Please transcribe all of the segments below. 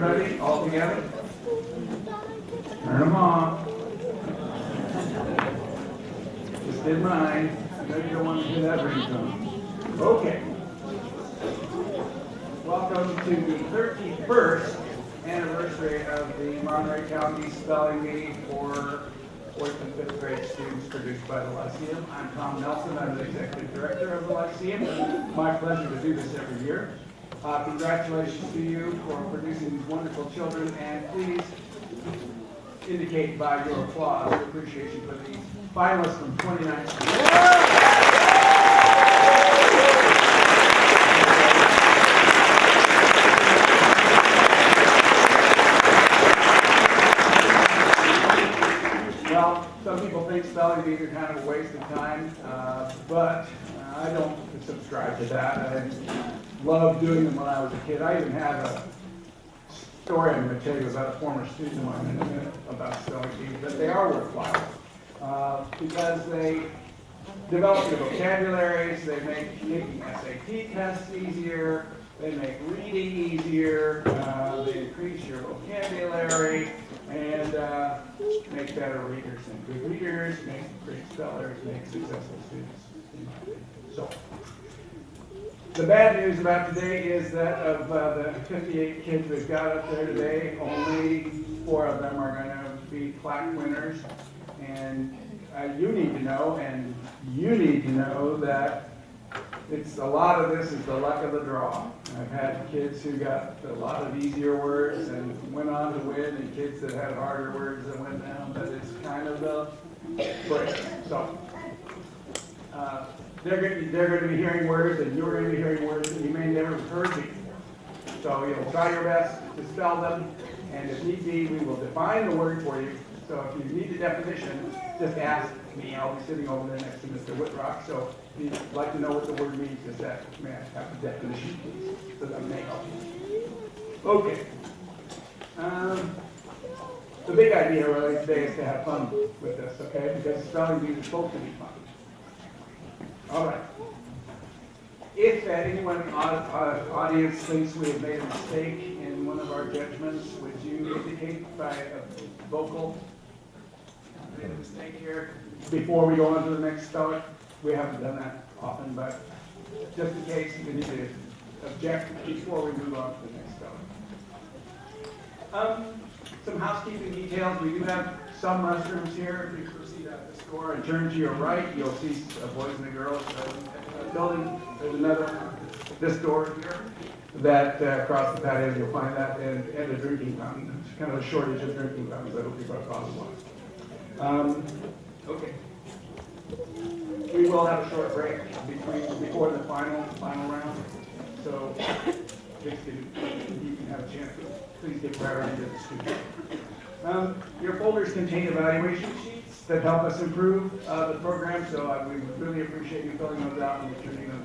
everybody, all together. Turn them on. Just did mine. I know you don't want to hear that ringtone. Okay. Welcome to the 31st anniversary of the Monterey County Spelling Bee for 4th and 5th grade students produced by the Lyceum. I'm Tom Nelson. I'm the Executive Director of the Lyceum. It's my pleasure to do this every year. Congratulations to you for producing these wonderful children, and please indicate by your applause your appreciation for these finalists from 2019. Well, some people think spelling bees are kind of a waste of time, but I don't subscribe to that. I loved doing them when I was a kid. I even have a story I'm going to tell you about a former student of mine in a minute about spelling bees, but they are worthwhile because they develop your vocabularies, they make making SAT tests easier, they make reading easier, they increase your vocabulary, and make better readers. And good readers make great spellers, make successful students, in my opinion. So, the bad news about today is that of the 58 kids we've got up there today, only 4 of them are going to be plaque winners. And you need to know, and you need to know that a lot of this is the luck of the draw. I've had kids who got a lot of easier words and went on to win, and kids that had harder words that went down, but it's kind of the break. So, they're going to be hearing words, and you're going to be hearing words that you may never have heard before. So you'll try your best to spell them, and if need be, we will define the word for you. So if you need a definition, just ask me. I'll be sitting over there next to Mr. Whitrock. So if you'd like to know what the word means, just ask me. I have the definition, please, so that may help you. Okay. The big idea really today is to have fun with this, okay? Because spelling bees are supposed to be fun. All right. If anyone in the audience thinks we have made a mistake in one of our judgments, would you indicate by a vocal made a mistake here before we go on to the next speller? We haven't done that often, but just in case you need to object before we move on to the next speller. Some housekeeping details. We do have some restrooms here. If you proceed out this door and turn to your right, you'll see boys and girls building. There's another, this door here, that across the patio, you'll find that, and a drinking fountain. There's kind of a shortage of drinking fountains. I hope you brought bottles of water. Okay. We will have a short break before the final round. So, you can have a chance to please give priority to the students. Your folders contain evaluation sheets that help us improve the program, so we would really appreciate you filling those out and returning them,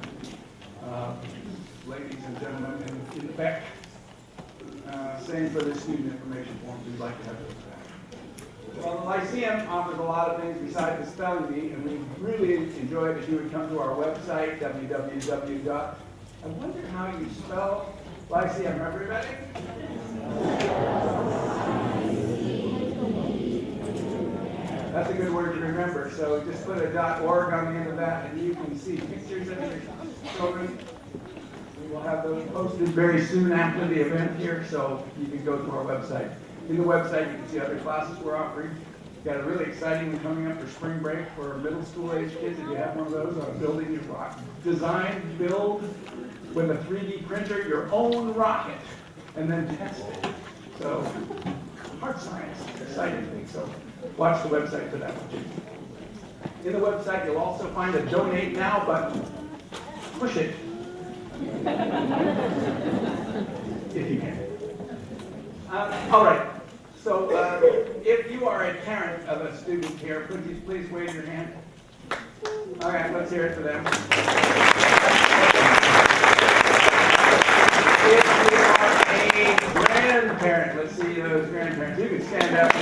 ladies and gentlemen, in the back. Same for the student information forms. We'd like to have those back. Well, the Lyceum offers a lot of things besides the spelling bee, and we really enjoy it if you would come to our website, www. I wonder how you spell Lyceum, everybody? That's a good word to remember. So just put a .org on the end of that, and you can see pictures of your children. We will have those posted very soon after the event here, so you can go to our website. In the website, you can see other classes we're offering. We've got a really exciting one coming up for spring break for middle school age kids. If you have one of those on building your rocket. Design, build with a 3D printer your own rocket, and then test it. So, hard science, exciting thing. So, watch the website for that one too. In the website, you'll also find a Donate Now button. Push it. If you can. All right. So, if you are a parent of a student here, could you please wave your hand? All right, let's hear it for them. If you are a grandparent, let's see those grandparents. You can stand up.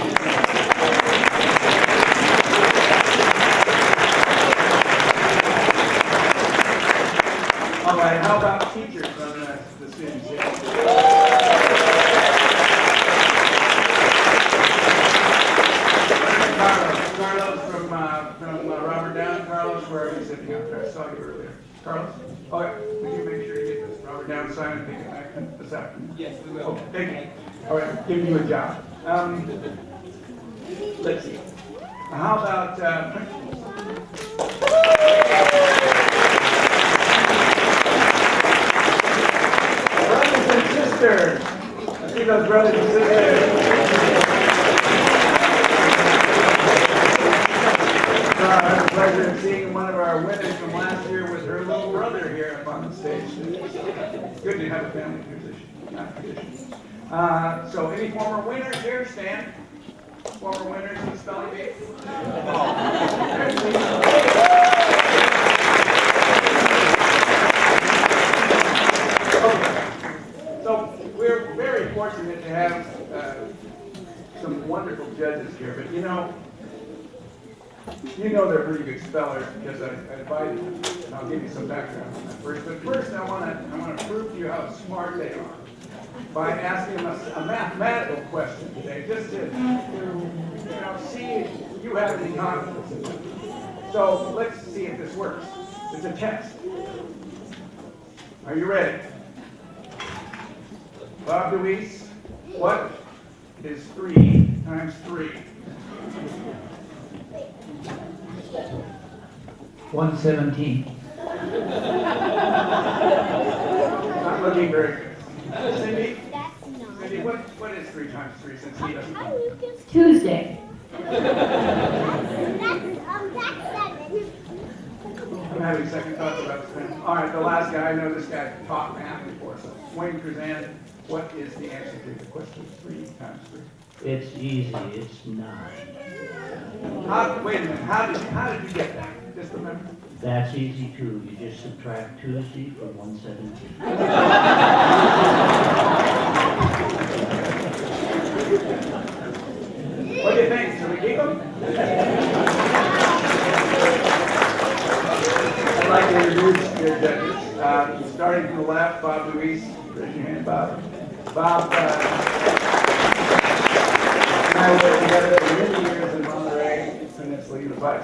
All right, how about teachers from the students here? Carlos, where are you sitting out there? I saw you earlier. Carlos? Oh, yeah. Would you make sure you get this Robert down, Simon, take it back this afternoon? Yes, we will. Okay, thank you. All right, give you a job. Let's see. How about brothers and sisters? Let's see those brothers and sisters. I have the pleasure of seeing one of our winners from last year with her little brother here up on the stage. It's good to have a family tradition. So any former winners here? Stand. Former winners in the spelling bee. Okay. So we're very fortunate to have some wonderful judges here, but you know they're pretty good spellers because I invited them, and I'll give you some background on that first. But first, I want to prove to you how smart they are by asking them a mathematical question today, just to see if you have any confidence in them. So let's see if this works. It's a test. Are you ready? Bob Deweese, what is 3 times 3? 117. Not looking very good. Cindy? That's not. Cindy, what is 3 times 3 since he doesn't know? Tuesday. That's 7. I'm having second thoughts about this thing. All right, the last guy, I know this guy taught math before, so Wayne Cruzan, what is the answer to the question 3 times 3? It's easy. It's 9. Wait a minute, how did you get that? Just remember. That's easy too. You just subtract Tuesday from 117. What do you think? Should we keep them? I'd like to introduce your judges. Starting from the left, Bob Deweese. Raise your hand, Bob. Bob and I worked together for many years in Monterey Peninsula Unified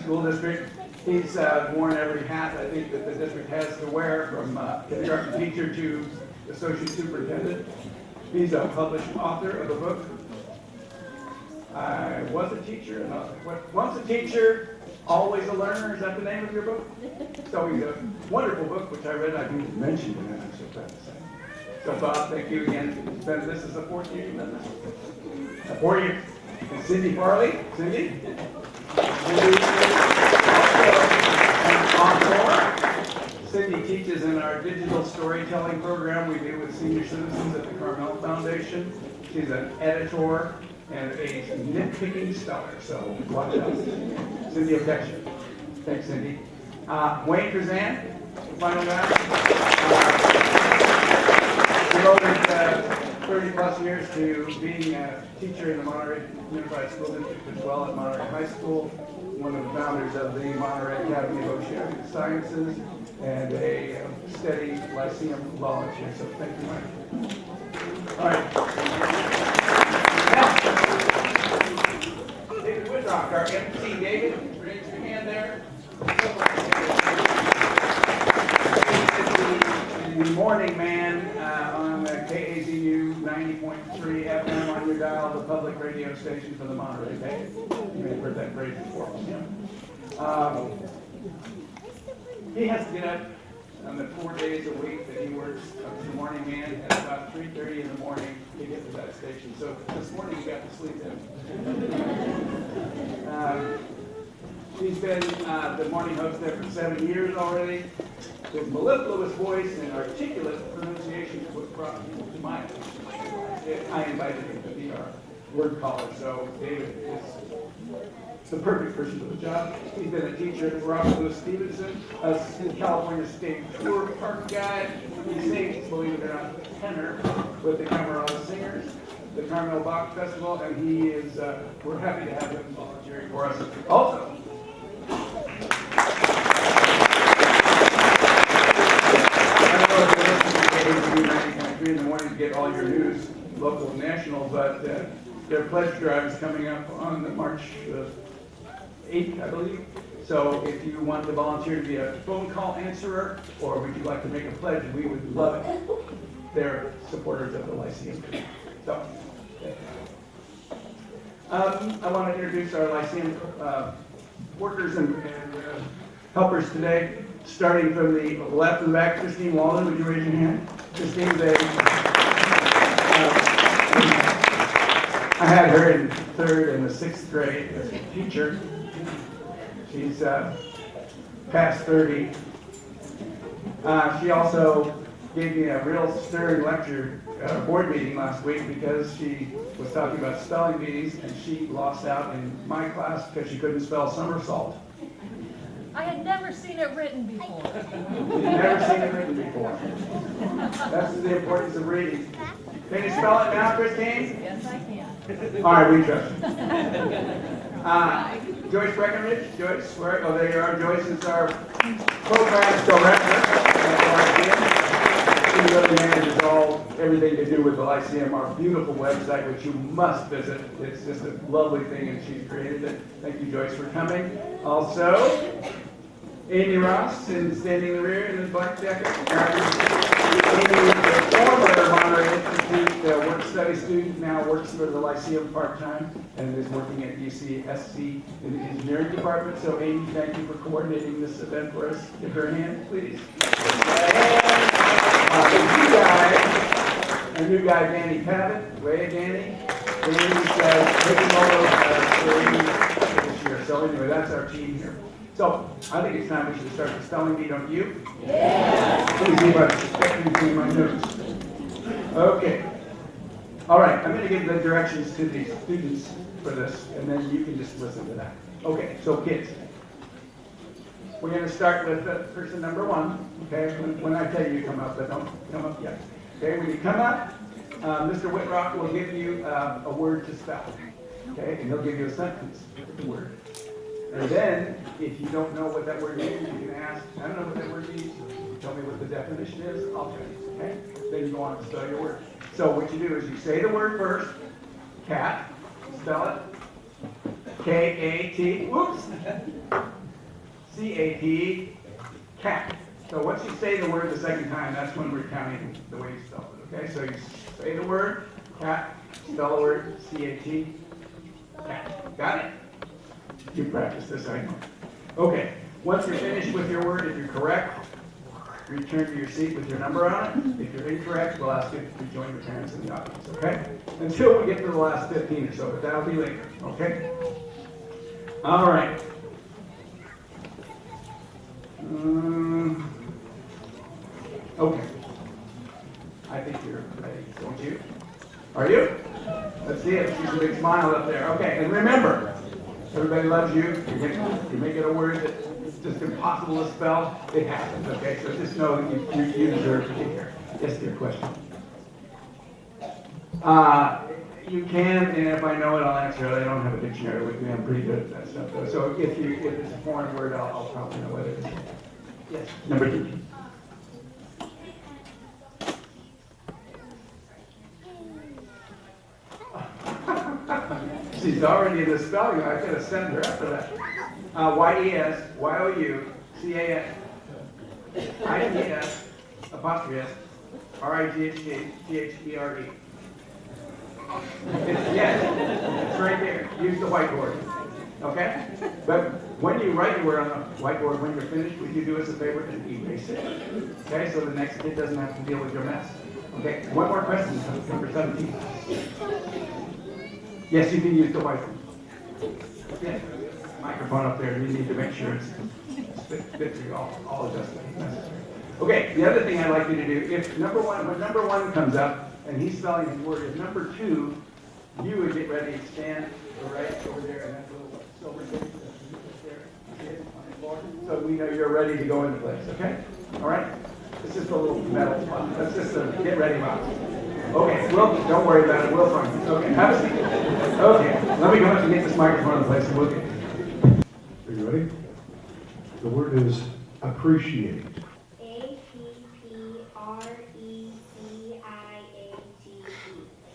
School District. He's worn every hat I think that the district has to wear, from kindergarten teacher to associate superintendent. He's a published author of a book. I was a teacher, and once a teacher, always a learner. Is that the name of your book? So he's a wonderful book, which I read. I think you mentioned in it. I'm so proud to say. So Bob, thank you again. This is the 4th year you've done this. 4 years. And Cindy Farley. Cindy? Cindy teaches in our digital storytelling program we do with senior citizens at the Carmel Foundation. She's an editor and a nitpicking speller, so watch out. Cindy will catch you. Thanks, Cindy. Wayne Cruzan, final guy. Devoted 30 plus years to being a teacher in the Monterey Unified School District as well at Monterey High School. One of the founders of the Monterey Academy of Oceanic Sciences and a steady Lyceum volunteer. So thank you, Mike. All right. Now, David Woodrock, our MC. David, raise your hand there. The morning man on the KAZU 90.3 FM on your dial, the public radio station for the Monterey Bay. You may have heard that phrase before from him. He has to get up on the 4 days a week that he works as the morning man at about 3:30 in the morning to get to that station. So this morning he got to sleep in. He's been the morning host there for 7 years already. His mellifluous voice and articulate pronunciation is what brought him to my attention. I invited him to be our word caller, so David is the perfect person for the job. He's been a teacher at Robert Louis Stevenson, a California State Tour park guide. He sings, believe it or not, tenor with the Camarada Singers, the Carmel Bach Festival, and he is, we're happy to have him volunteering for us. Also, in the morning to get all your news, local and national, but their pledge drive is coming up on March 8th, I believe, So if you want to volunteer to be a phone call answerer, or would you like to make a pledge, we would love it. They're supporters of the Lyceum. So, I want to introduce our Lyceum workers and helpers today. Starting from the left and back, Christine Walden, would you raise your hand? Christine's I had her in 3rd and the 6th grade as a teacher. She's past 30. She also gave me a real stern lecture at a board meeting last week because she was talking about spelling bees and she lost out in my class because she couldn't spell somersault. I had never seen it written before. You've never seen it written before. That's the importance of reading. Can you spell it now, Christine? Yes, I can. All right, we trust you. Joyce Breckenridge. Joyce, where? Oh, there you are. Joyce is our program director. She really manages everything to do with the Lyceum, our beautiful website, which you must visit. It's just a lovely thing, and she's created it. Thank you, Joyce, for coming. Also, Amy Ross, standing in the rear in the black jacket. Amy is a former Monterey Institute work-study student, now works for the Lyceum part-time, and is working at UCSC in the engineering department. So, Amy, thank you for coordinating this event for us. Give her a hand, please. A new guy, Danny Pavitt. Wait, Danny. Danny's taking over this year. So anyway, that's our team here. So I think it's time we should start the spelling bee, don't you? Yeah. Let me see if I can see my notes. Okay. All right, I'm going to give the directions to the students for this, and then you can just listen to that. Okay, so kids. We're going to start with person number 1, okay? When I tell you to come up, but don't come up yet. Okay, when you come up, Mr. Whitrock will give you a word to spell, okay? And he'll give you a sentence with the word. And then, if you don't know what that word means, you can ask, I don't know what that word means. Tell me what the definition is, I'll tell you, okay? Then you go on to spell your word. So what you do is you say the word first, cat, spell it, K-A-T, whoops. C-A-T, cat. So once you say the word the second time, that's when we're counting the way you spell it, okay? So you say the word, cat, spell the word, C-A-T, cat. Got it? You practice this, I know. Okay, once you're finished with your word, if you're correct, return to your seat with your number on it. If you're incorrect, we'll ask you to join your parents in the audience, okay? Until we get to the last 15 or so, but that'll be later, okay? All right. Okay. I think you're ready, don't you? Are you? Let's see it. She's a big smile up there. Okay, and remember, everybody loves you. You make it a word that's just impossible to spell. It happens, okay? So just know that you deserve to be here. Yes, dear question. You can, and if I know it, I'll answer it. I don't have a dictionary with me. I'm pretty good at that stuff, though. So if it's a foreign word, I'll probably know what it is. Yes, number 2. She's already in the spelling. I could have sent her after that. Y-E-S, Y-O-U, C-A-S, I-T-S, apostrophe S, R-I-G-H-T-H-E-R-E. Yes, it's right there. Use the whiteboard. Okay? But when you write your word on the whiteboard, when you're finished, would you do us a favor and erase it? Okay, so the next kid doesn't have to deal with your mess. Okay, one more question, number 17. Yes, you can use the whiteboard. Yes, microphone up there. You need to make sure it's fit for you all adjusted if necessary. Okay, the other thing I'd like you to do, if when number 1 comes up and he's spelling his word, if number 2, you would get ready to stand right over there and that little silver thing there on the floor, so we know you're ready to go into place. Okay? All right? It's just a little metal spot. That's just a get ready box. Okay, well, don't worry about it. We'll find it. Okay, have a seat. Okay, let me go ahead and get this microphone in place and we'll get it. Are you ready? The word is appreciate. A-P-P-R-E-C-I-A-T-E.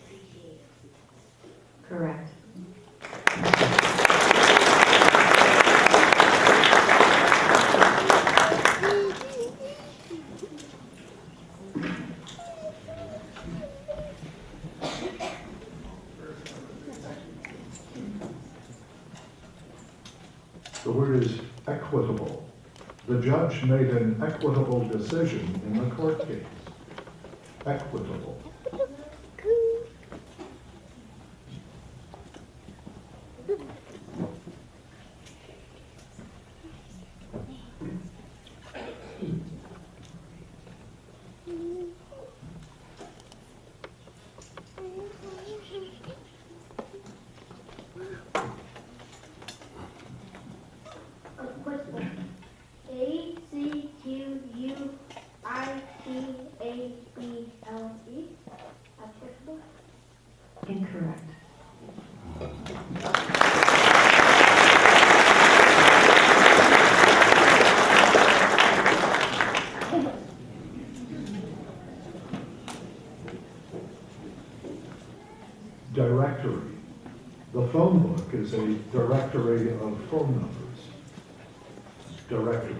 Appreciate. Correct. The word is equitable. The judge made an equitable decision in the court case. Equitable. Acquittal. A-C-Q-U-I-T-A-B-L-E. Acquittal. Incorrect. Directory. The phone book is a directory of phone numbers. Directory.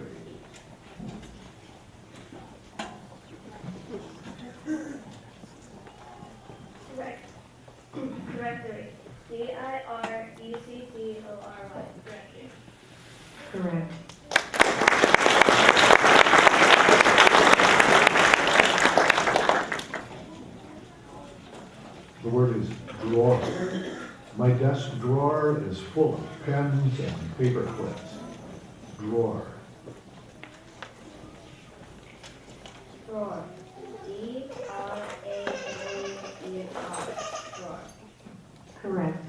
Directory. D-I-R-E-C-T-O-R-Y. Directory. Correct. The word is drawer. My desk drawer is full of pens and paper clips. Drawer. Drawer. D-R-A-W-E-R. Drawer. Correct.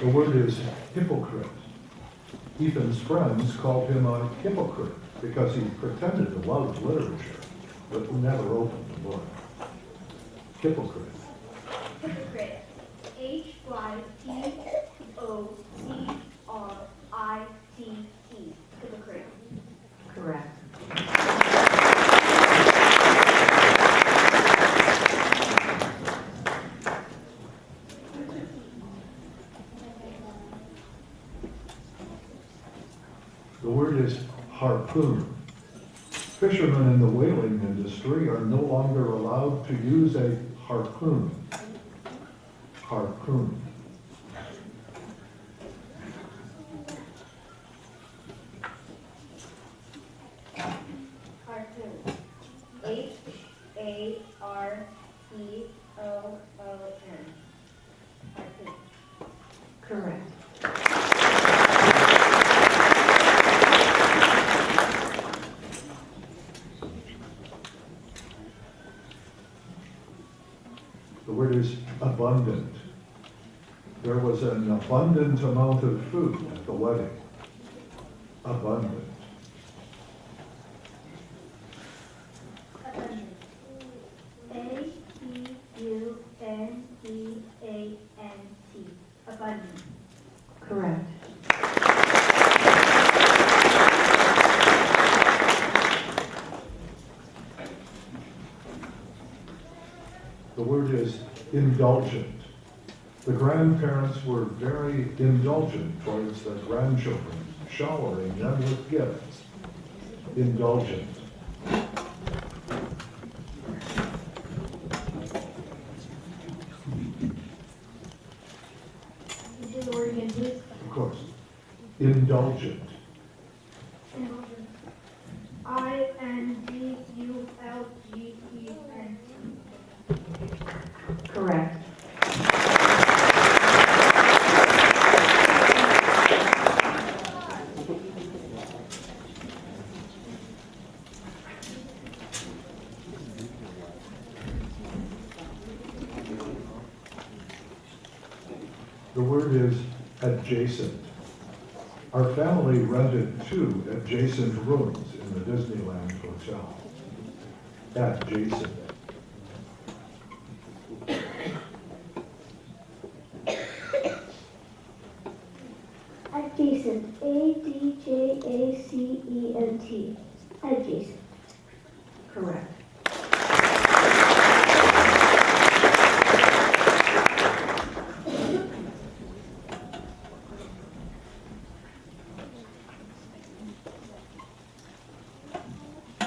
The word is hypocrite. Ethan's friends called him a hypocrite because he pretended to love literature, but never opened the book. Hypocrite. Hypocrite. H-Y-P-O-C-R-I-T-E. Hypocrite. Correct. The word is harpoon. Fishermen in the whaling industry are no longer allowed to use a harpoon. Harpoon. Harpoon. H-A-R-P-O-O-N. Harpoon. Correct. The word is abundant. There was an abundant amount of food at the wedding. Abundant. Abundant. A-B-U-N-D-A-N-T. Abundant. Correct. The word is indulgent. The grandparents were very indulgent towards their grandchildren, showering them with gifts. Indulgent. You do the word again, please. Of course. Indulgent. Indulgent. I-N-D-U-L-G-E-N-T. Correct. The word is adjacent. Our family rented 2 adjacent rooms in the Disneyland Hotel. Adjacent. Adjacent. A-D-J-A-C-E-N-T. Adjacent. Correct.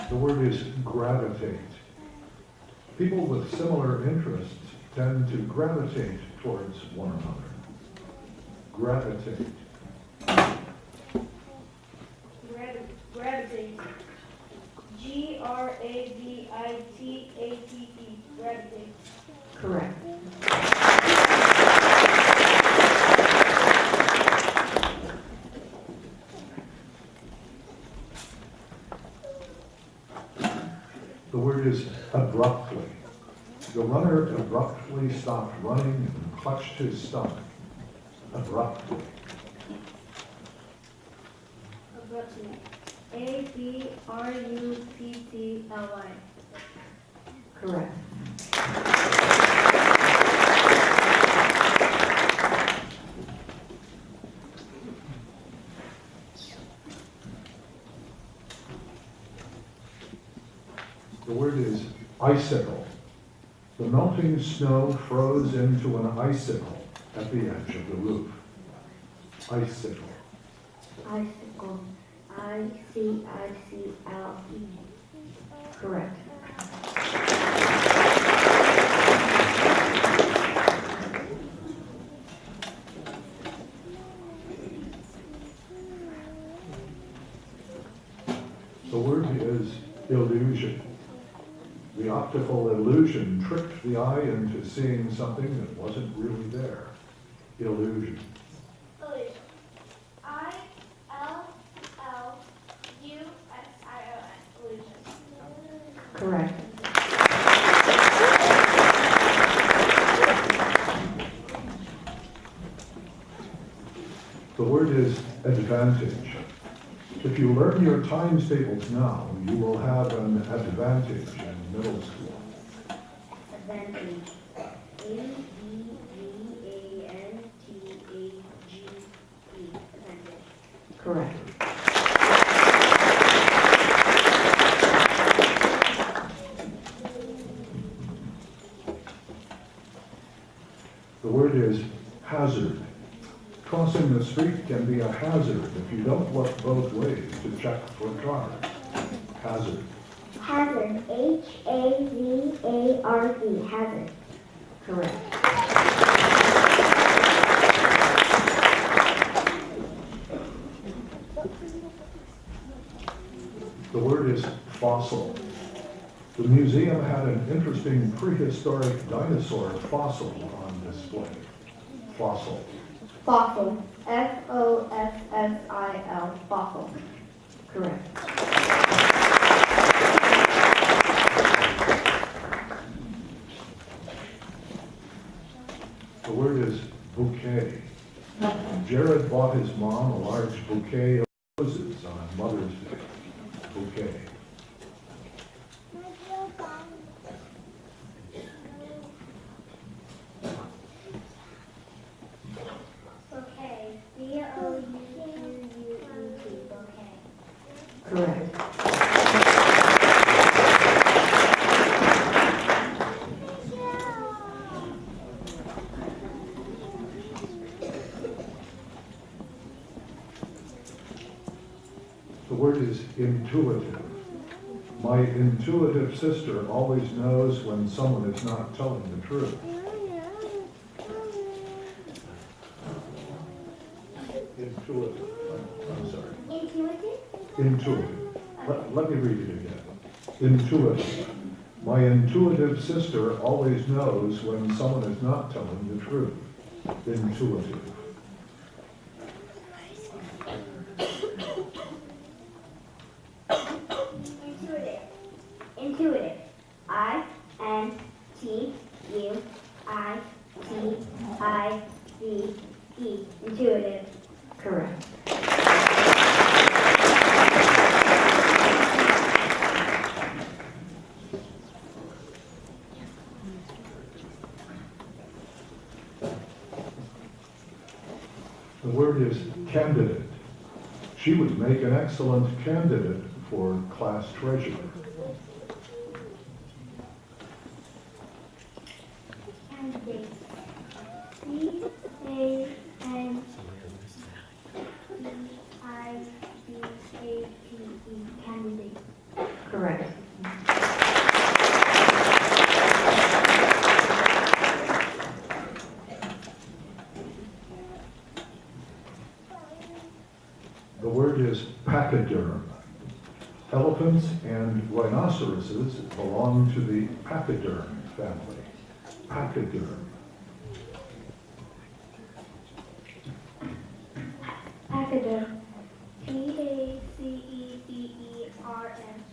The word is gravitate. People with similar interests tend to gravitate towards one another. Gravitate. Gravitate. Gravitate. Gravitate. Correct. The word is abruptly. The runner abruptly stopped running and clutched his stomach. Abruptly. Abruptly. Abruptly. Correct. The word is icicle. The melting snow froze into an icicle at the edge of the roof. Icicle. Icicle. I-C-I-C-L-E. Correct. The word is illusion. The optical illusion tricked the eye into seeing something that wasn't really there. Illusion. I-L-L-U-S-I-O-N. Correct. The word is advantage. If you learn your times tables now, you will have an advantage in middle school. Advantage. A-D-V-A-N-T-A-G-E. Advantage. Correct. The word is hazard. Crossing the street can be a hazard if you don't look both ways to check for cars. Hazard. Hazard. H-A-Z-A-R-D. Hazard. Correct. The word is fossil. The museum had an interesting prehistoric dinosaur fossil on display. Fossil. Fossil. F-O-S-S-I-L. Fossil. Correct. The word is bouquet. Jared bought his mom a large bouquet of roses on Mother's Day. Bouquet. Bouquet. B-O-U-Q-U-E-T. Bouquet. Correct. The word is intuitive. My intuitive sister always knows when someone is not telling the truth. Intuitive. I'm sorry. Intuitive? Intuitive. Let me read it again. Intuitive. My intuitive sister always knows when someone is not telling the truth. Intuitive. Intuitive. Intuitive. I-N-T-U-I-T-I-V-E. Intuitive. Correct. The word is candidate. She would make an excellent candidate for class treasurer. Candidate. C-A-N-D-I-D-A-T-E. Candidate. Correct. rhinoceroses belong to the pachyderm family. Pachyderm. Pachyderm. Pacederm.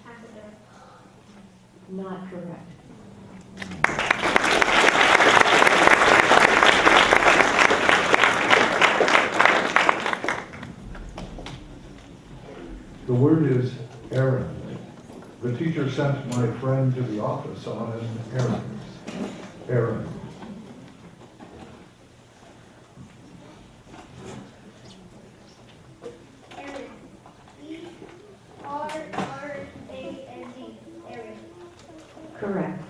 Pachyderm. Not correct. The word is errand. The teacher sent my friend to the office on an errand. Errand. Errand. E-R-R-A-N-D. Errand. Correct.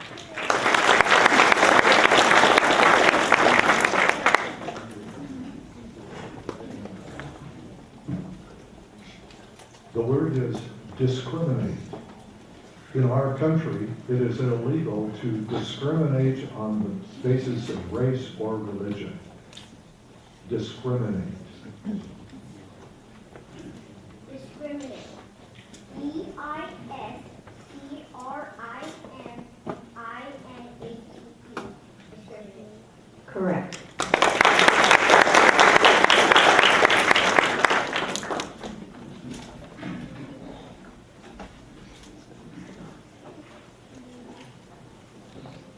The word is discriminate. In our country, it is illegal to discriminate on the basis of race or religion. Discriminate. Discriminate. D-I-S-C-R-I-M-I-N-A-T-E. Discriminate. Correct.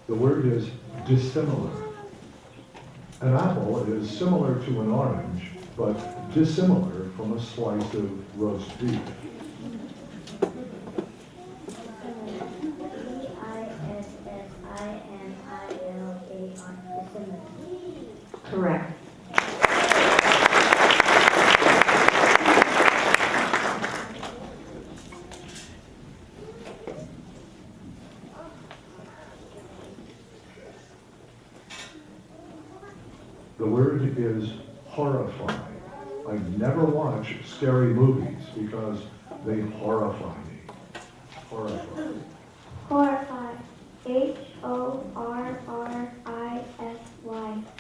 The word is dissimilar. An apple is similar to an orange, but dissimilar from a slice of roast beef. D-I-S-S-I-M-I-L-A-R. Dissimilar. Correct. The word is horrify. I never watch scary movies because they horrify me. Horrify. Horrify. H-O-R-R-I-F-Y.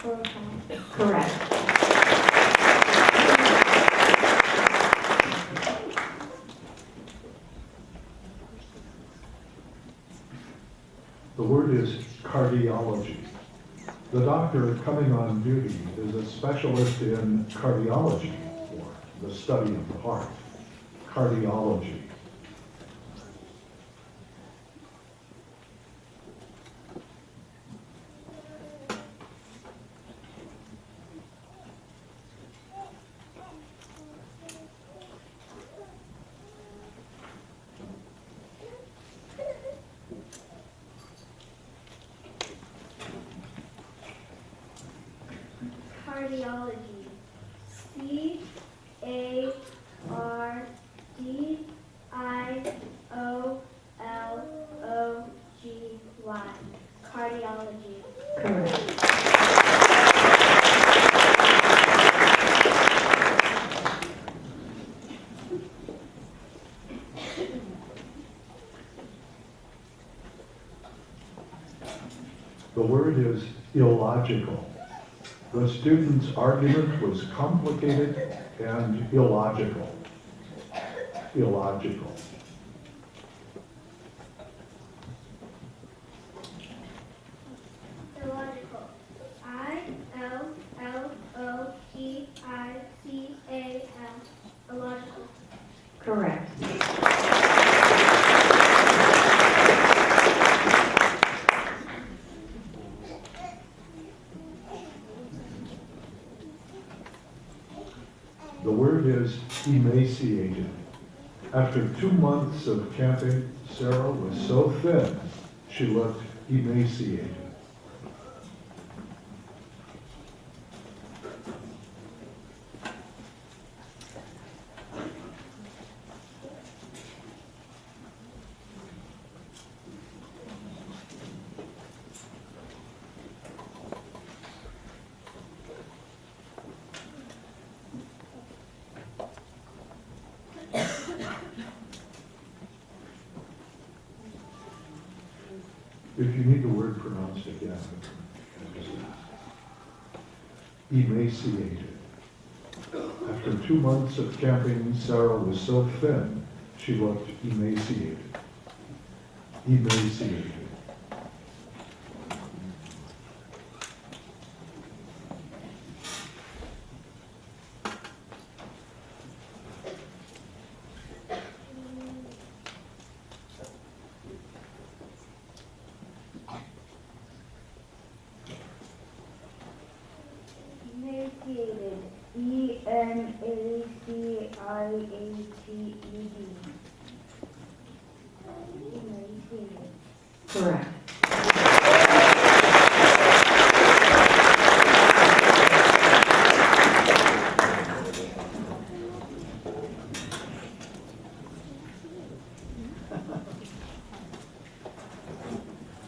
Horrify. Correct. The word is cardiology. The doctor coming on duty is a specialist in cardiology, or the study of the heart. Cardiology. Cardiology. C-A-R-D-I-O-L-O-G-Y. Cardiology. Correct. The word is illogical. The student's argument was complicated and illogical. Illogical. Illogical. I-L-L-O-G-I-C-A-L. Illogical. Correct. The word is emaciated. After 2 months of camping, Sarah was so thin, she looked emaciated. If you need the word pronounced again, just ask. Emaciated. After 2 months of camping, Sarah was so thin, she looked emaciated. emaciated. Emaciated. E-M-A-C-I-A-T-E-D. Emaciated. Correct.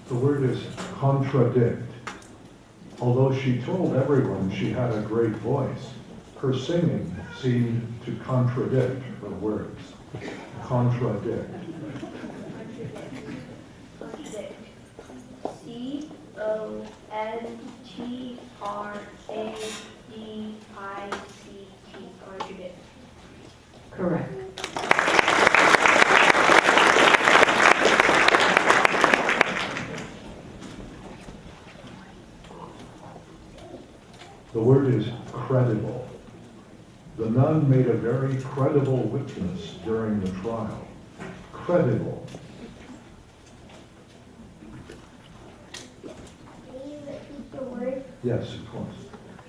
The word is contradict. Although she told everyone she had a great voice, her singing seemed to contradict her words. Contradict. Contradict. C-O-N-T-R-A-D-I-C-T. Contradict. Correct. The word is credible. The nun made a very credible witness during the trial. Credible. Can you repeat the word? Yes, of course.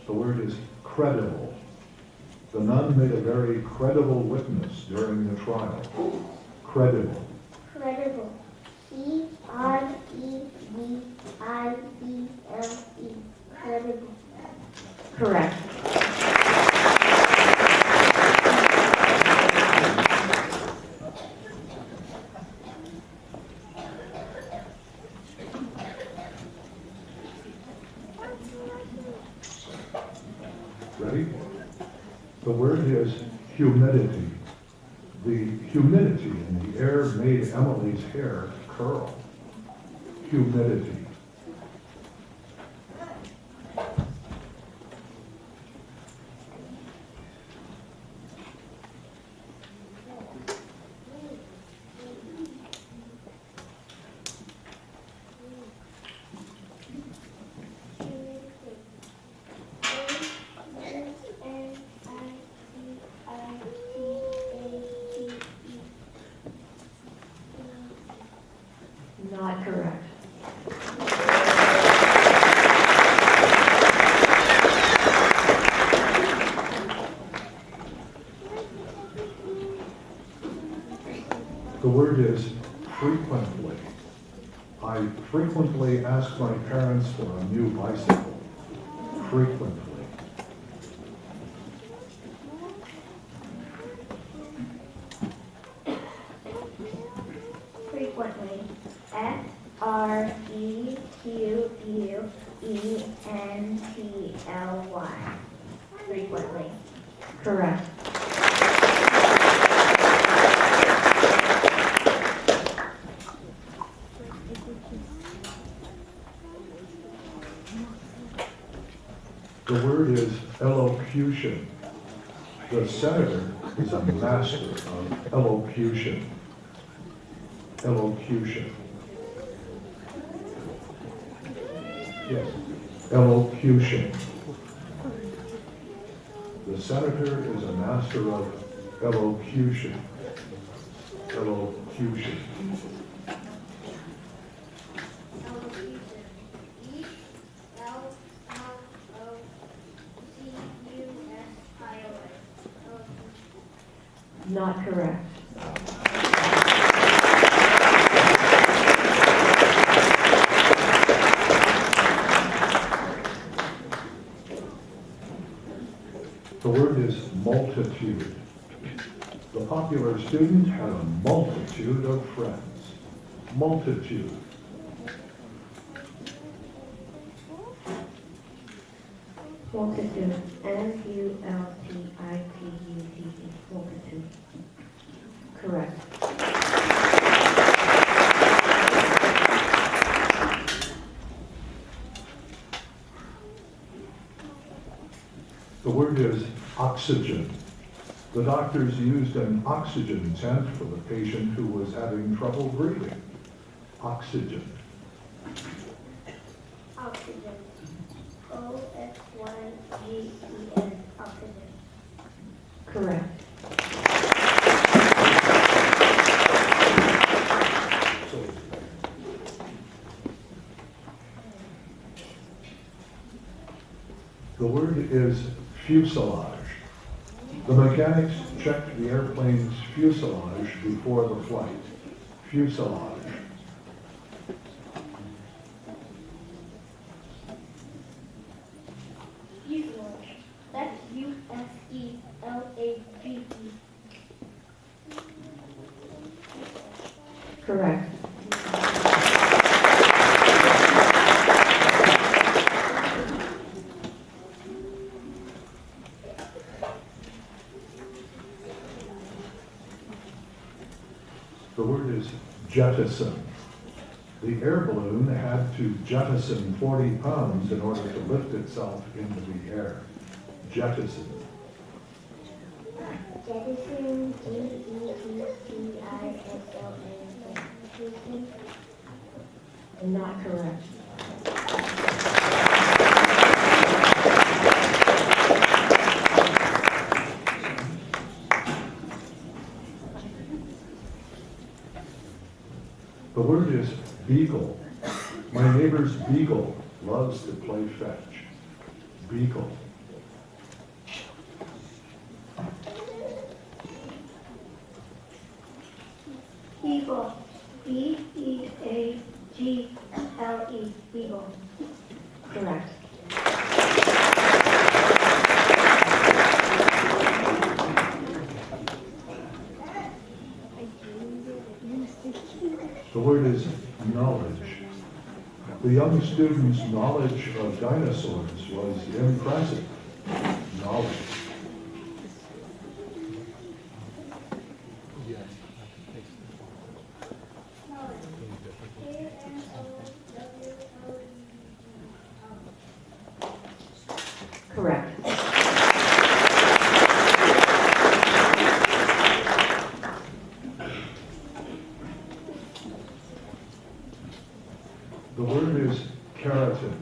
The word is credible. The nun made a very credible witness during the trial. Credible. Credible. C-R-E-D-I-B-L-E. Credible. Correct. Ready? The word is humidity. The humidity in the air made Emily's hair curl. Humidity. Not correct. The word is frequently. I frequently ask my parents for a new bicycle. Frequently. Frequently. F-R-E-Q-U-E-N-T-L-Y. Frequently. Correct. The word is elocution. The senator is a master of elocution. Elocution. Yes, elocution. The senator is a master of elocution. Elocution. E-L-O-C-U-S-I-O-N. Not correct. The word is multitude. The popular student had a multitude of friends. Multitude. Multitude. M-U-L-T-I-T-U-D-E. Multitude. Correct. The word is oxygen. The doctors used an oxygen tent for the patient who was having trouble breathing. Oxygen. Oxygen. O-X-Y-G-E-N. Oxygen. Correct. The word is fuselage. The mechanics checked the airplane's fuselage before the flight. Fuselage. Fuselage. F-U-S-E-L-A-G-E. Correct. The word is jettison. The air balloon had to jettison 40 pounds in order to lift itself into the air. Jettison. Jettison. G-E-T-T-I-S-O-N. Jettison. Not correct. The word is beagle. My neighbor's beagle loves to play fetch. Beagle. Beagle. B-E-A-G-L-E. Beagle. Correct. The word is knowledge. The young student's knowledge of dinosaurs was impressive. Knowledge. Correct. The word is keratin.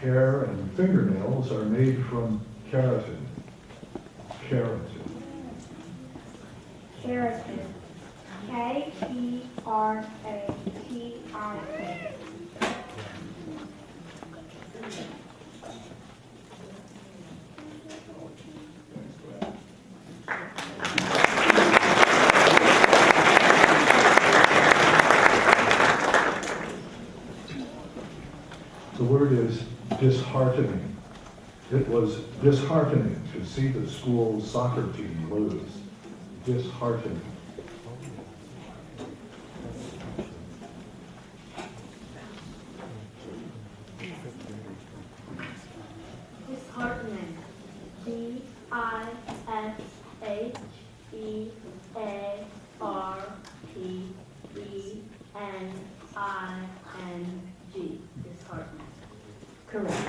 Hair and fingernails are made from keratin. Keratin. Keratin. K-E-R-A-T-I-N. The word is disheartening. It was disheartening to see the school's soccer team lose. Disheartening. Disheartening. D-I-S-H-E-A-R-T-E-N-I-N-G. Disheartening. Correct.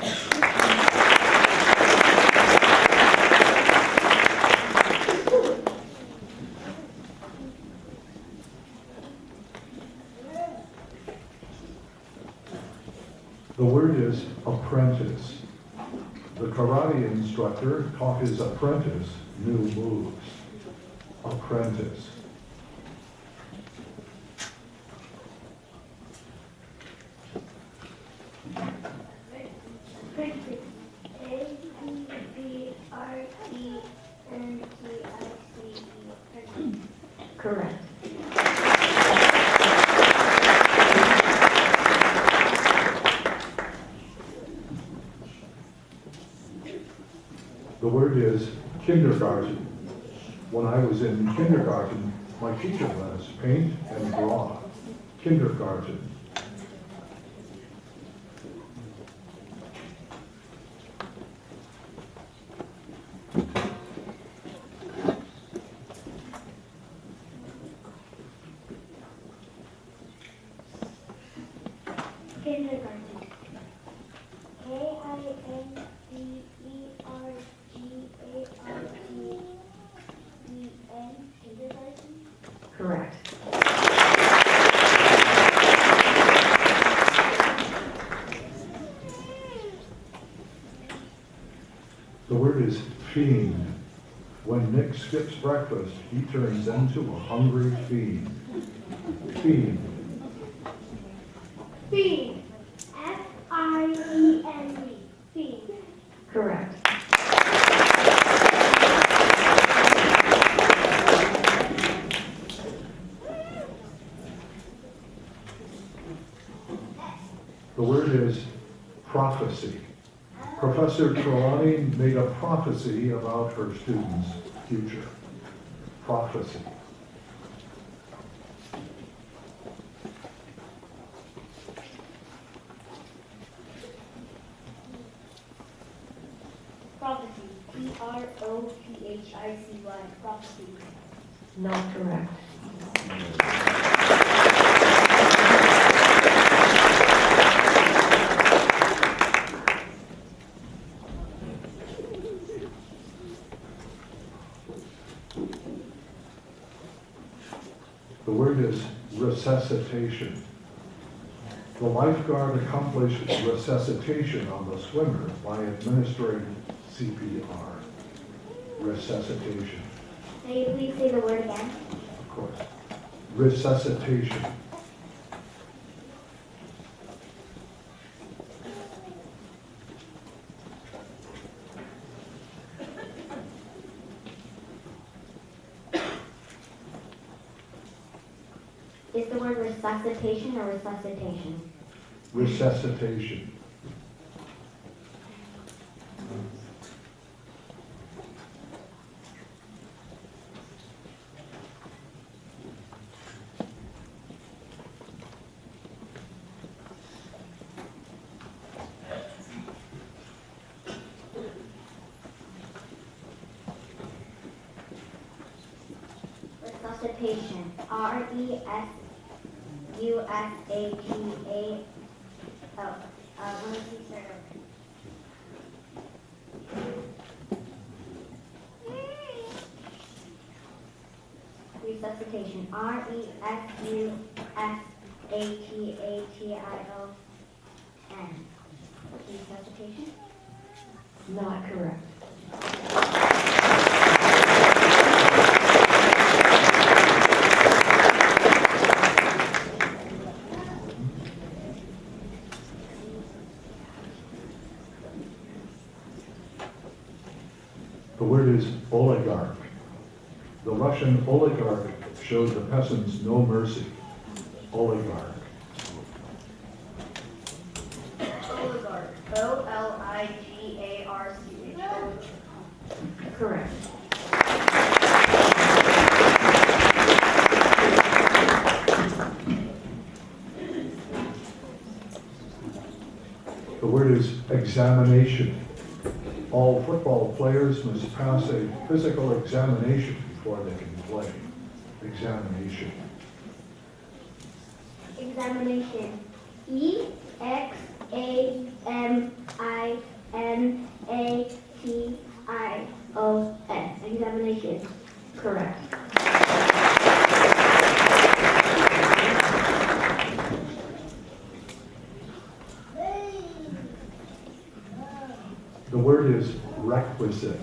The word is apprentice. The karate instructor taught his apprentice new moves. Apprentice. Apprentice. A-P-P-R-E-N-T-I-C-E. Correct. The word is kindergarten. When I was in kindergarten, my teacher let us paint and draw. Kindergarten. Kindergarten. K-I-N-D-E-R-G-A-R-T-E-N. Kindergarten. Correct. fiend. When Nick skips breakfast, he turns into a hungry fiend. Fiend. Fiend. F-I-E-N-D. Fiend. Correct. The word is prophecy. Professor Trelawney made a prophecy about her students' future. Prophecy. Prophecy. P-R-O-P-H-I-C-Y. Prophecy. Not correct. The word is resuscitation. The lifeguard accomplished resuscitation on the swimmer by administering CPR. Resuscitation, Can you please say the word again? of course. Resuscitation. Is the word resuscitation or resuscitation? Resuscitation. Resuscitation. R-E-S-U-S-A-T-A. Oh, let me start over. Resuscitation. R-E-S-U-S-A-T-A-T-I-O-N. Resuscitation? Not correct. The word is oligarch. The Russian oligarch showed the peasants no mercy. Oligarch. Oligarch. O-L-I-G-A-R-C-H. Correct. The word is examination. All football players must pass a physical examination before they can play. Examination. Examination. E-X-A-M-I-N-A-T-I-O-N. Examination. Correct. The word is requisite.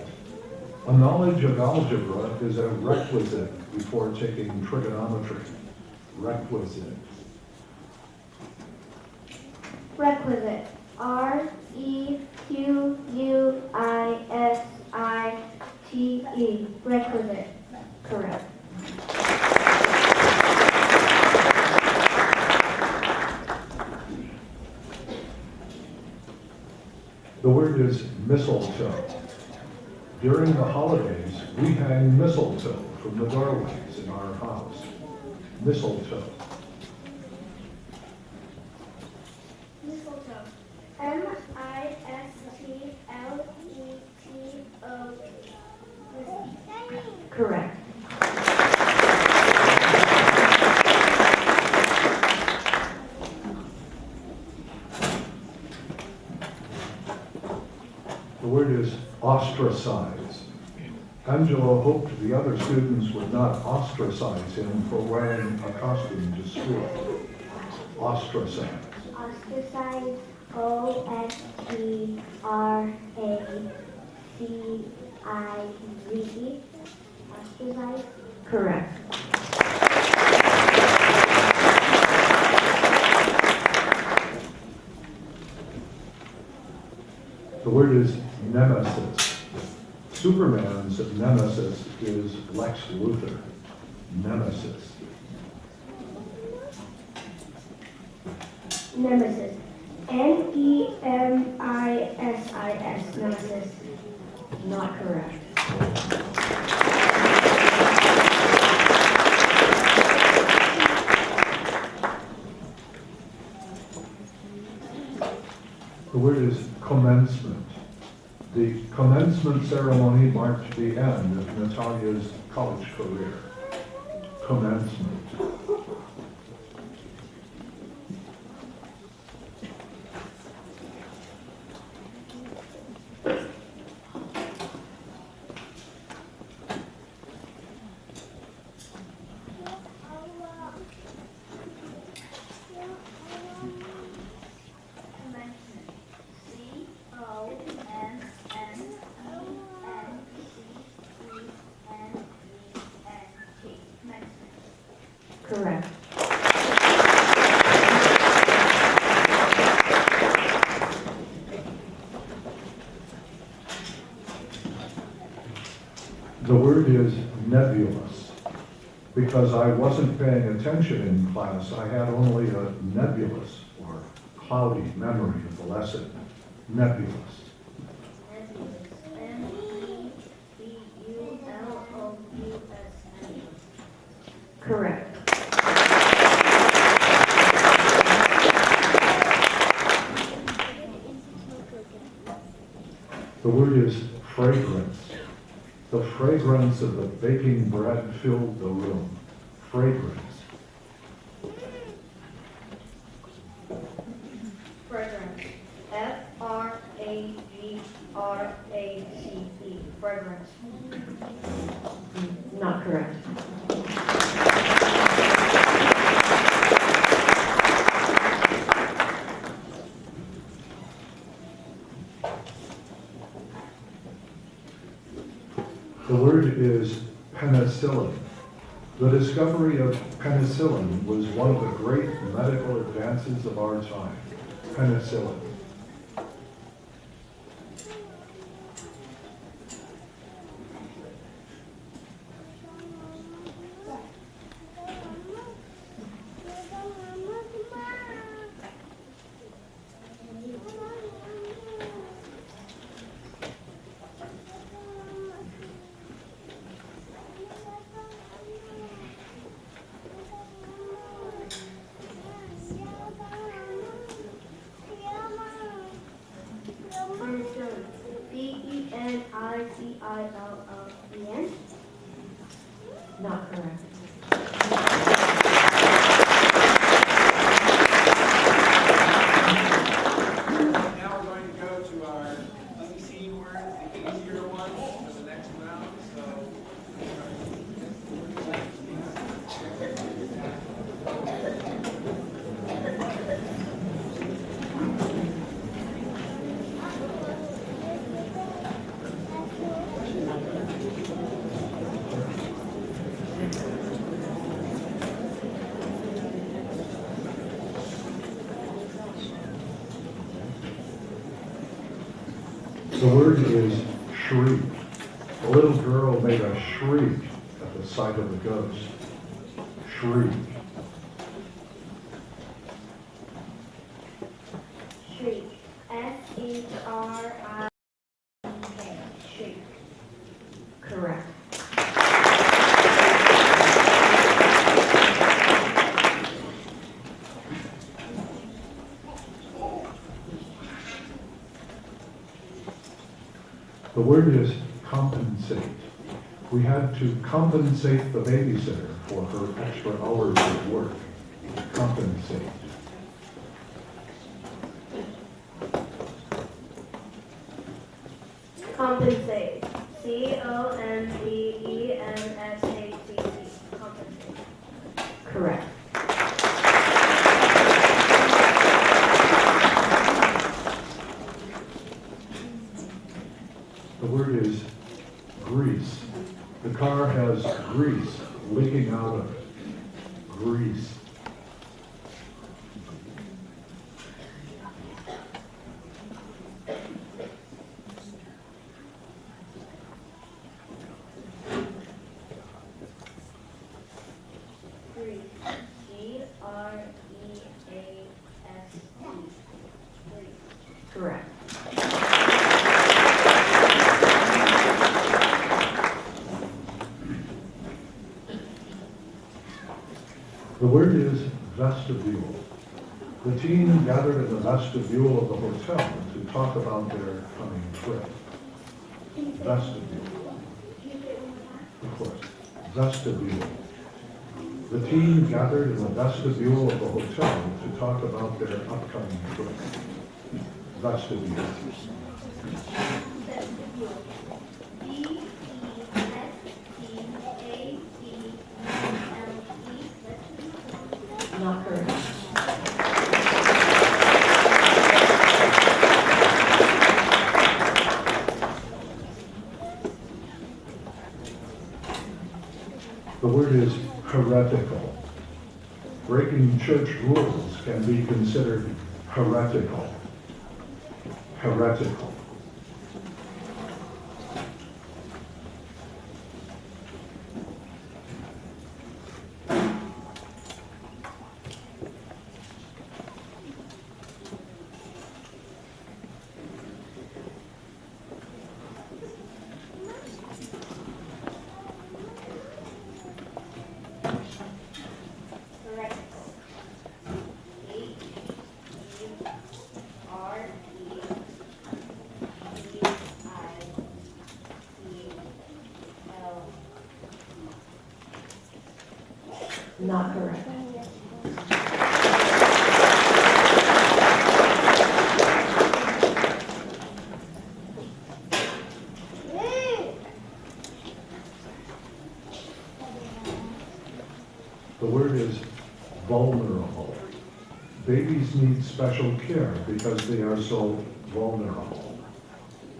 A knowledge of algebra is a requisite before taking trigonometry. Requisite. Requisite. R-E-Q-U-I-S-I-T-E. Requisite. Correct. The word is mistletoe. During the holidays, we hang mistletoe from the doorways in our house. Mistletoe. Mistletoe. M-I-S-T-L-E-T-O. Correct. The word is ostracize. Angelo hoped the other students would not ostracize him for wearing a costume to school. Ostracize. Ostracize. O-S-T-R-A-C-I-Z-E. I-Z-E, ostracize. Correct. The word is nemesis. Superman's nemesis is Lex Luthor. Nemesis. Nemesis. N-E-M-I-S-I-S. Nemesis. Not correct. The word is commencement. The commencement ceremony marked the end of Natalia's college career. Commencement. Correct. The word is nebulous. Because I wasn't paying attention in class, I had only a nebulous or cloudy memory of the lesson. Nebulous. N-E-B-U-L-O-U-S. Correct. The word is fragrance. The fragrance of the baking bread filled the room. Fragrance. Fragrance. F-R-A-G-R-A-C-E. Fragrance. Not correct. The word is penicillin. The discovery of penicillin was one of the great medical advances of our time. Penicillin. Penicillin. P-E-N-I-C-I-L-L-E-N. Not correct. Now we're going to go to our unseen words, the easier ones for the next round, so. The word is shriek. A little girl made a shriek at the sight of the ghost. Shriek. Shriek. S-H-R-I-E-K. Shriek. Correct. The word is compensate. We had to compensate the babysitter for her extra hours of work. Compensate. Compensate. C-O-M-P-E-N-S-A-T-E. Compensate. Correct. The word is Correct. The word is vestibule. The team gathered in the vestibule of the hotel to talk about their coming trip. Vestibule. Of course, vestibule. The team gathered in the vestibule of the hotel to talk about their upcoming trip. Vestibule. Not correct. The word is heretical. Breaking church rules can be considered heretical. Heretical. Not correct. The word is vulnerable. Babies need special care because they are so vulnerable.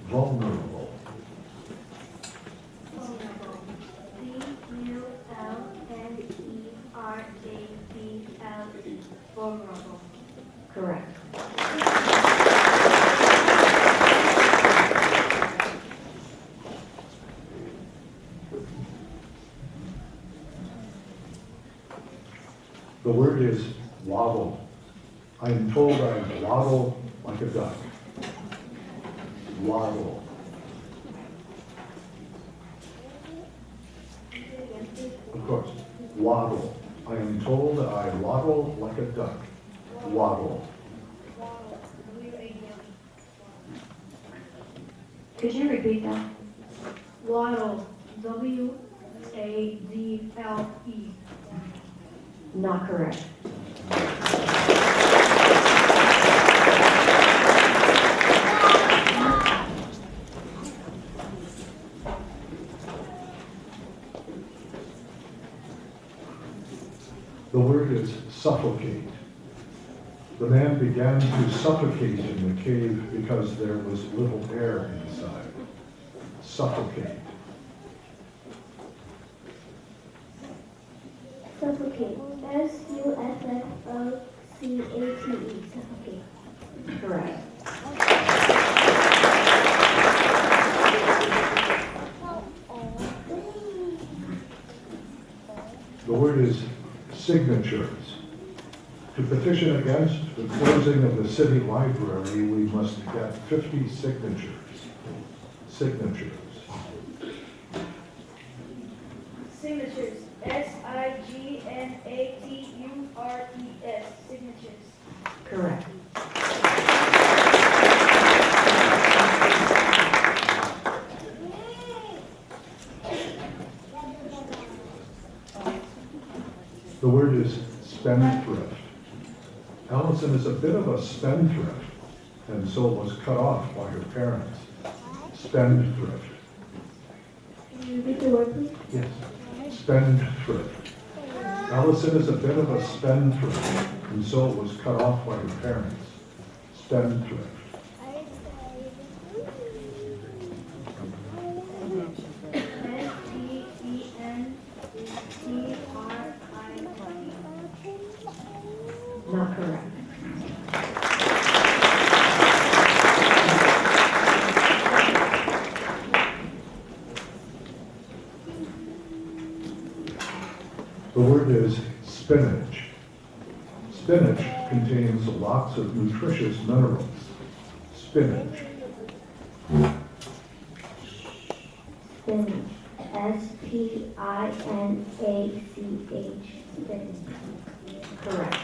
Vulnerable. V-U-L-N-E-R-A-B-L-E. Vulnerable. Correct. The word is waddle. I am told I waddle like a duck. Waddle. Of course, waddle. I am told I waddle like a duck. Waddle. Could you repeat that? Waddle. W-A-D-L-E. Not correct. The word is suffocate. The man began to suffocate in the cave because there was little air inside. Suffocate. Suffocate. S-U-F-F-O-C-A-T-E. Suffocate. Correct. The word is signatures. To petition against the closing of the city library, we must get 50 signatures. Signatures. Signatures. S-I-G-N-A-T-U-R-E-S. Signatures. Correct. The word is spendthrift. Allison is a bit of a spendthrift, and so was cut off by her parents. Spendthrift. Can you repeat the word, please? Yes. Spendthrift. Allison is a bit of a spendthrift, and so was cut off by her parents. Spendthrift. S-E-N-T-R-I-T. Not correct. The word is spinach. Spinach contains lots of nutritious minerals. Spinach. Spinach. S-P-I-N-A-C-H. Spinach. Correct.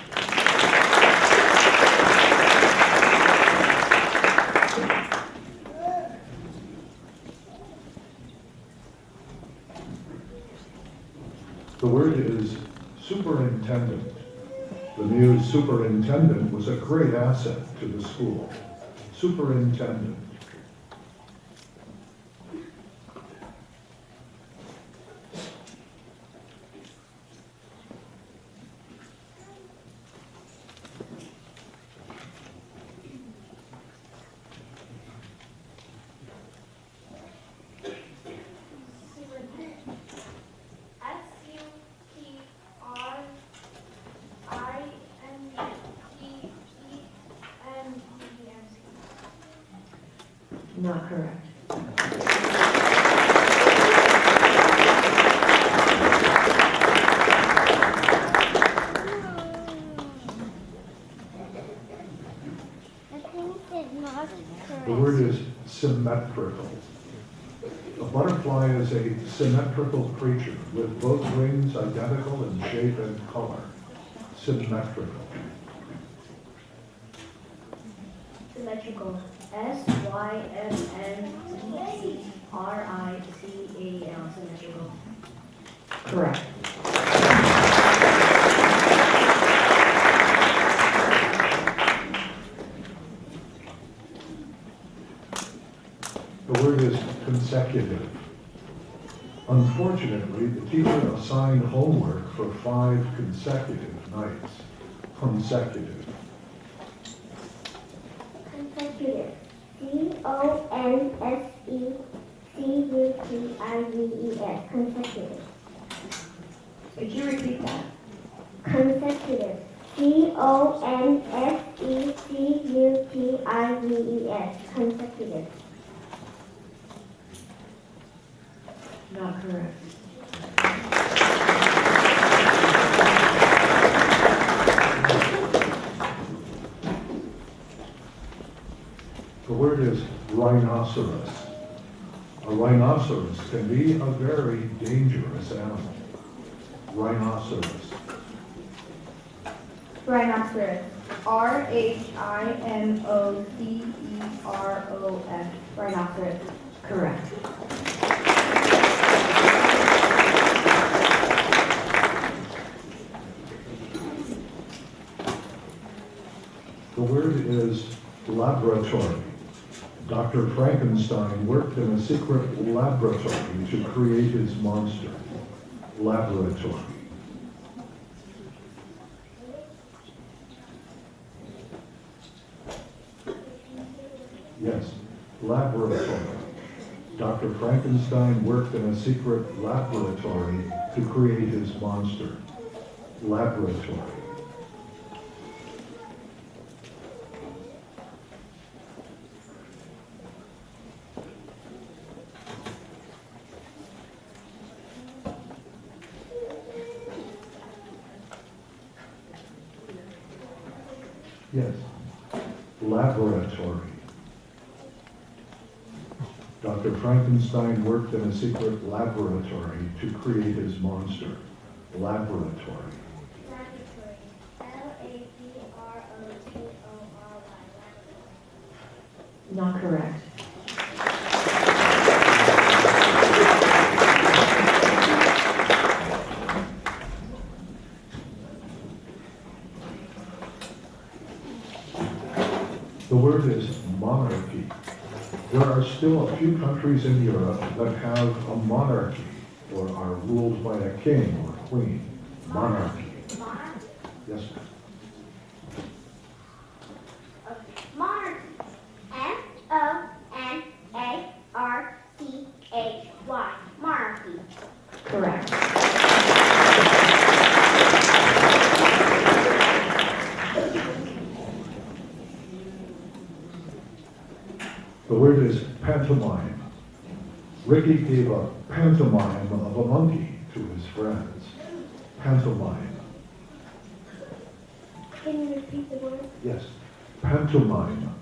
The word is superintendent. The new superintendent was a great asset to the school. Superintendent. Superintendent. Not correct. The word is symmetrical. A butterfly is a symmetrical creature with both wings identical in shape and color. Symmetrical. Symmetrical. S-Y-M-M-E-C-R-I-C-A-L. Symmetrical. Correct. The word is consecutive. Unfortunately, the teacher assigned homework for 5 consecutive nights. Consecutive. Consecutive. C-O-N-S-E-C-U-T-I-V-E-S. Consecutive. Could you repeat that? Consecutive. C-O-N-S-E-C-U-T-I-V-E-S. Consecutive. Not correct. The word is rhinoceros. A rhinoceros can be a very dangerous animal. Rhinoceros. Rhinoceros. R-H-I-N-O-C-E-R-O-S. Rhinoceros. Correct. The word is laboratory. Dr. Frankenstein worked in a secret laboratory to create his monster. Laboratory. Yes, laboratory. Dr. Frankenstein worked in a secret laboratory to create his monster. Laboratory. Yes, laboratory. Dr. Frankenstein worked in a secret laboratory to create his monster. Laboratory. Laboratory. L-A-B-R-O-T-O-R-Y. Not correct. The word is monarchy. There are still a few countries in Europe that have a monarchy or are ruled by a king or queen. Monarchy. Monarchy. Yes, ma'am. Monarchy. M-O-N-A-R-C-H-Y. Monarchy. Correct. The word is pantomime. Ricky gave a pantomime of a monkey to his friends. Pantomime. Can you repeat the word? Yes, pantomime.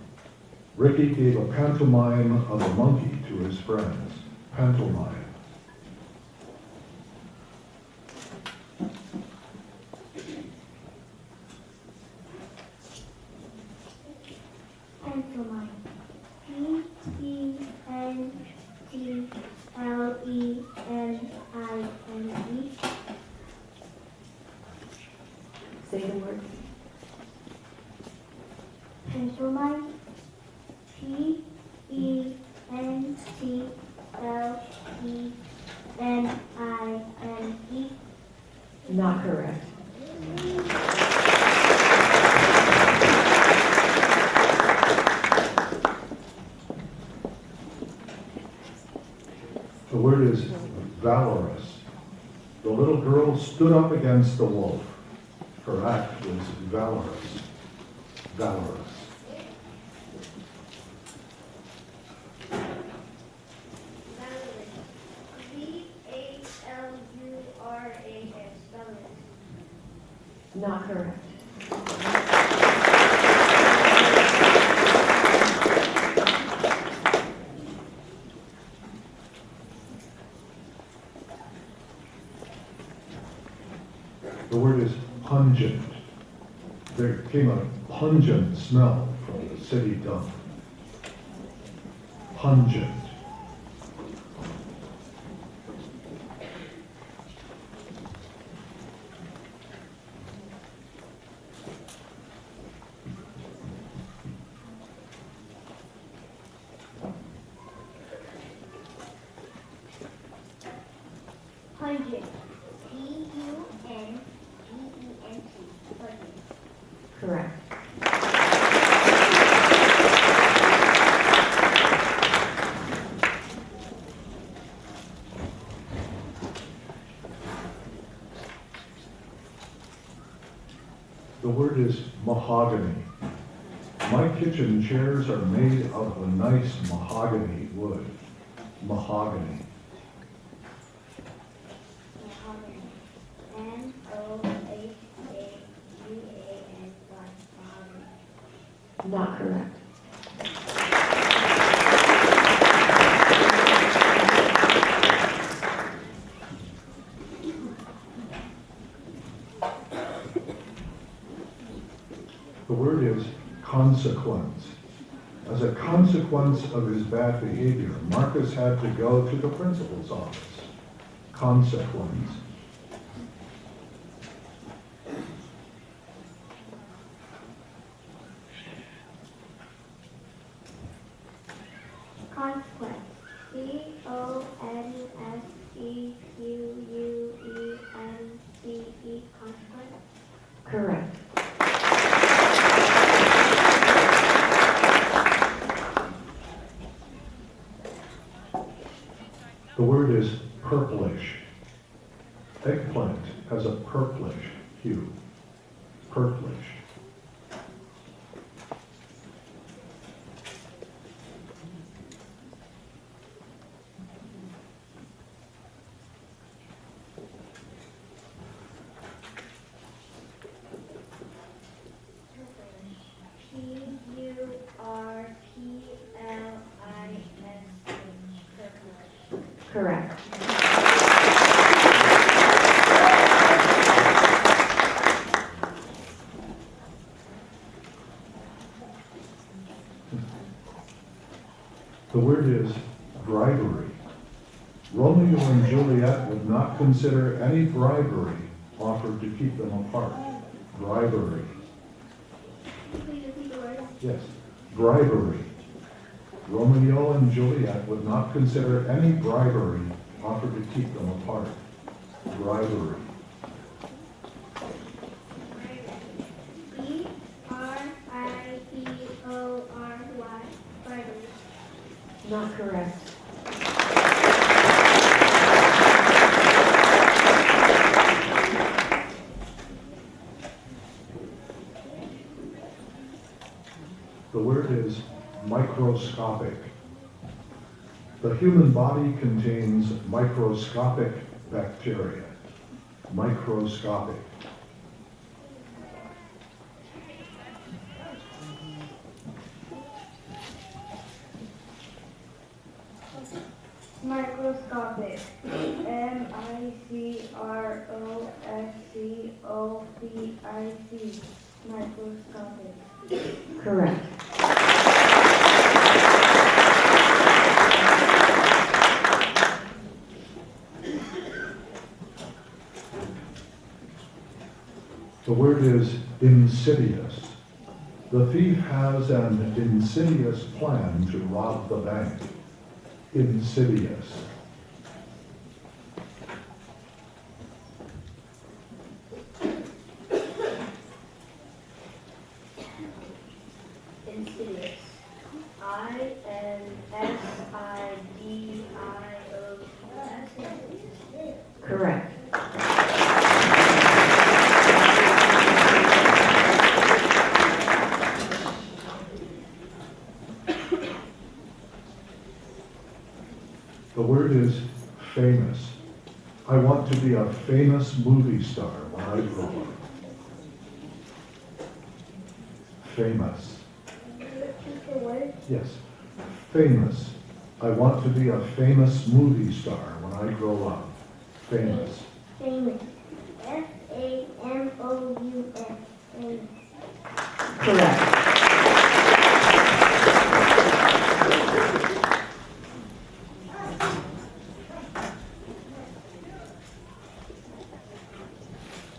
Ricky gave a pantomime of a monkey to his friends. Pantomime. Pantomime. Pentlemine. Say the word. Pantomime. Pentlemine. Not correct. The word is valorous. The little girl stood up against the wolf. Her act was valorous. Valorous. Not correct. The word is pungent. There came a pungent smell from the city dump. Pungent. Pungent. P-U-N-G-E-N-T. Pungent. Correct. The word is mahogany. My kitchen chairs are made of a nice mahogany wood. Mahogany. Mahogany. M-O-H-A-U-A-N-Y. Mahogany. Not correct. The word is consequence. As a consequence of his bad behavior, Marcus had to go to the principal's office. Consequence. Consequence. C-O-N-S-E-Q-U-E-N-C-E. Consequence. Correct. The word is purplish. Eggplant has a purplish hue. Purplish. P-U-R-P-L-I-S-H. Correct. The word is bribery. Romeo and Juliet would not consider any bribery offered to keep them apart. Bribery. Please repeat the word. Yes, bribery. Romeo and Juliet would not consider any bribery offered to keep them apart. Bribery. B-R-I-B-O-R-Y. Bribery. Not correct. The word is microscopic. The human body contains microscopic bacteria. Microscopic. Microscopic. Microscopic. Microscopic. Correct. The word is insidious. The thief has an insidious plan to rob the bank. Insidious. Insidious. Insidious. Correct. The word is famous. I want to be a famous movie star when I grow up. Famous. Yes. Famous. I want to be a famous movie star when I grow up. Famous. Famous. Famous. Famous. Correct.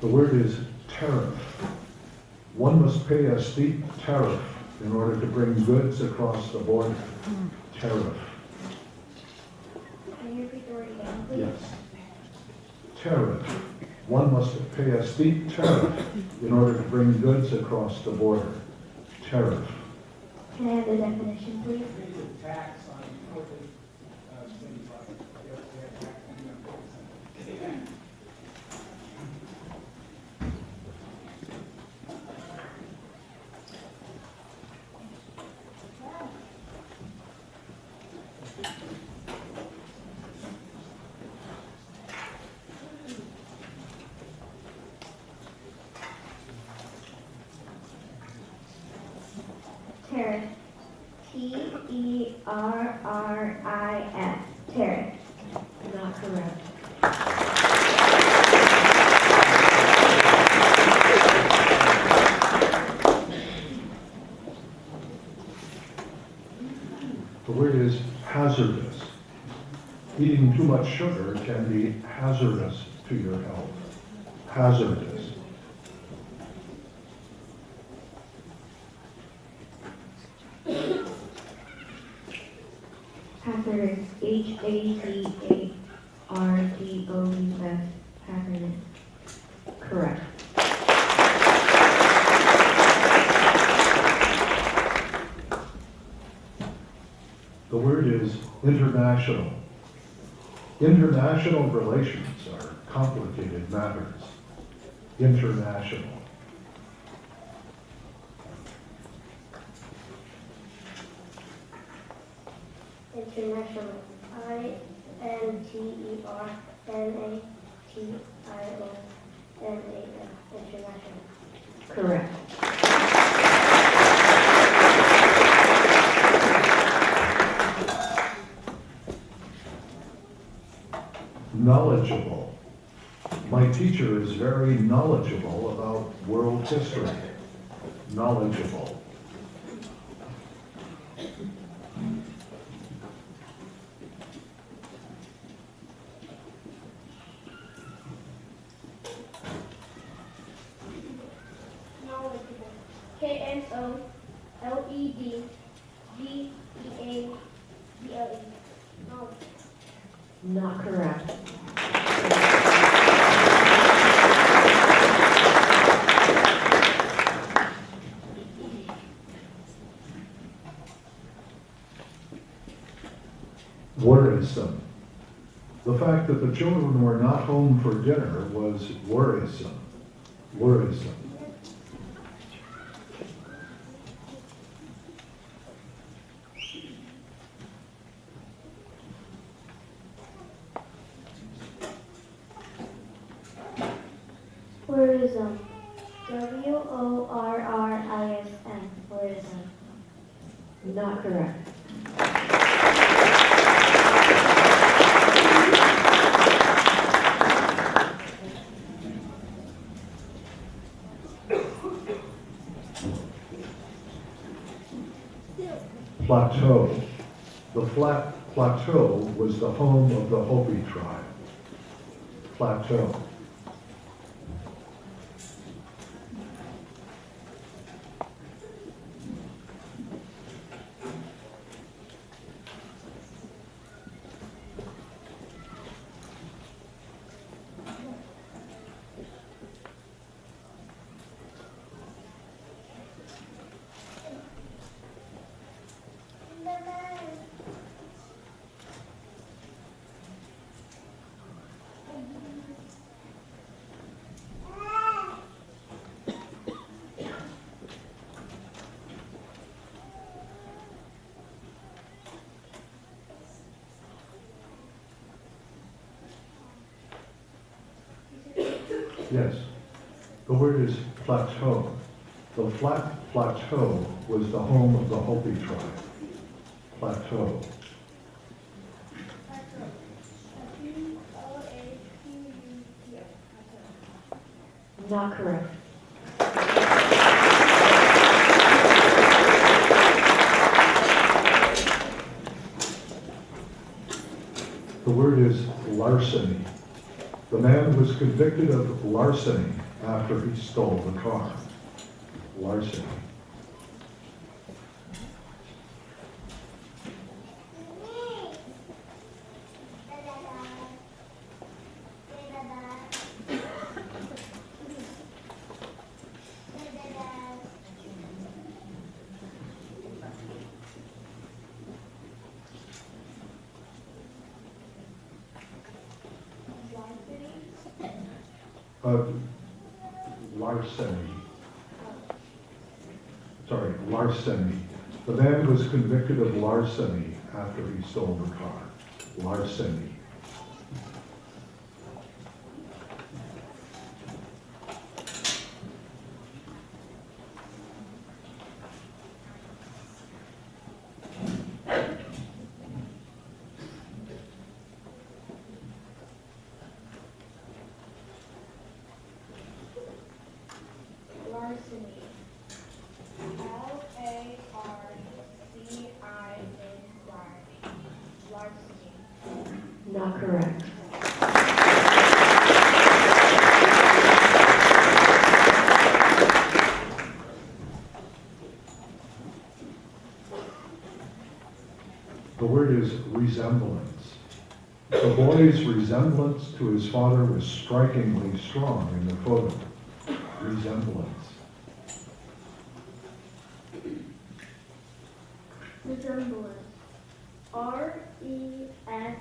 The word is tariff. One must pay a steep tariff in order to bring goods across the border. Tariff. Can you repeat the word again, please? Yes. Tariff. One must pay a steep tariff in order to bring goods across the border. Tariff. Can I have the definition, please? It's a tax on imported things like, tax on Tariff. Terris. Tariff. Not correct. The word is hazardous. Eating too much sugar can be hazardous to your health. Hazardous. Hazardous. Hazardous. Hazardous. Correct. The word is international. International relations are complicated matters. International. International. International. International. Correct. Knowledgeable. My teacher is very knowledgeable about world history. Knowledgeable. Knowledgeable. Knowledgeable. Knowledge. Not correct. Worrisome. The fact that the children were not home for dinner was worrisome. Worrisome. Worrisome. Worrism. Worrisome. Not correct. plateau. The flat plateau was the home of the Hopi tribe. Plateau. Yes, the word is plateau. The flat plateau was the home of the Hopi tribe. Plateau. Not correct. The word is larceny. The man was convicted of larceny after he stole the car. Larceny. Larceny. Sorry, larceny. The man was convicted of larceny after he stole the car. Larceny. Larceny. Larceny. Larceny. Not correct. The word is resemblance. The boy's resemblance to his father was strikingly strong in the photo. Resemblance. Resemblance. RESEMBLANCE.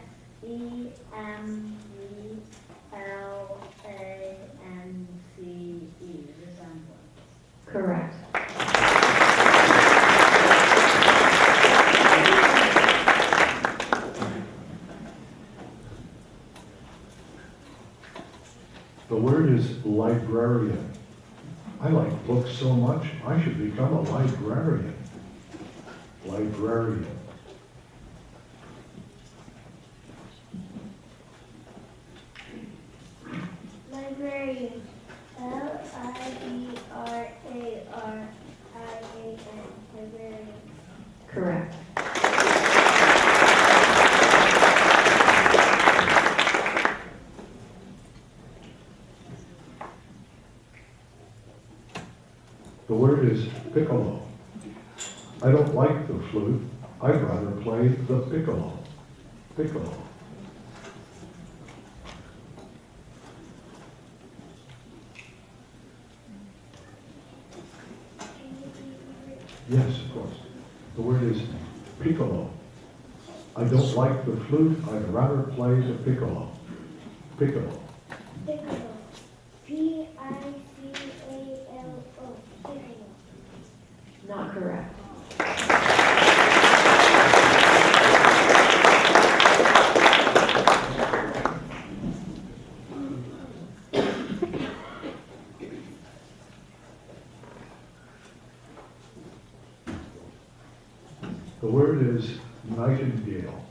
Resemblance. Correct. The word is librarian. I like books so much, I should become a librarian. Librarian. Librarian. LIBRARIAN. Librarian. Correct. The word is piccolo. I don't like the flute. I'd rather play the piccolo. Piccolo. Yes, of course. The word is piccolo. I don't like the flute. I'd rather play the piccolo. Piccolo. Piccolo. PICALO. Piccolo. Not correct. The word is nightingale.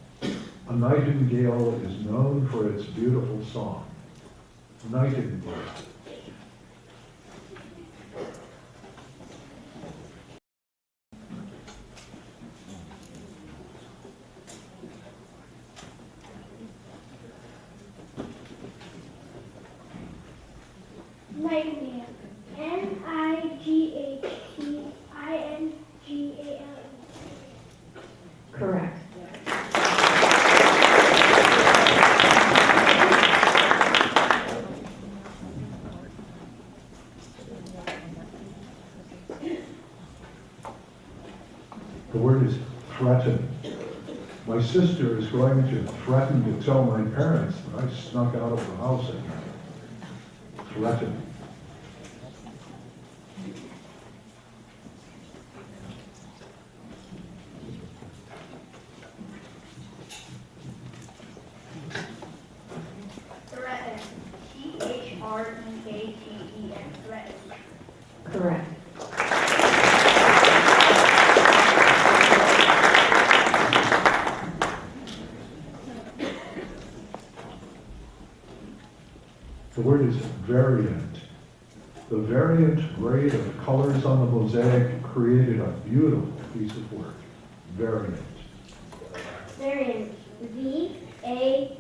A nightingale is known for its beautiful song. Nightingale. Nightmare. Nighttingale. Correct. The word is threaten. My sister is going to threaten to tell my parents that I snuck out of the house at night. Threaten. Threaten. Threaten. Threaten. Correct. The word is variant. The variant grade of colors on the mosaic created a beautiful piece of work. Variant. Variant. V-A-R-I-A-N-T.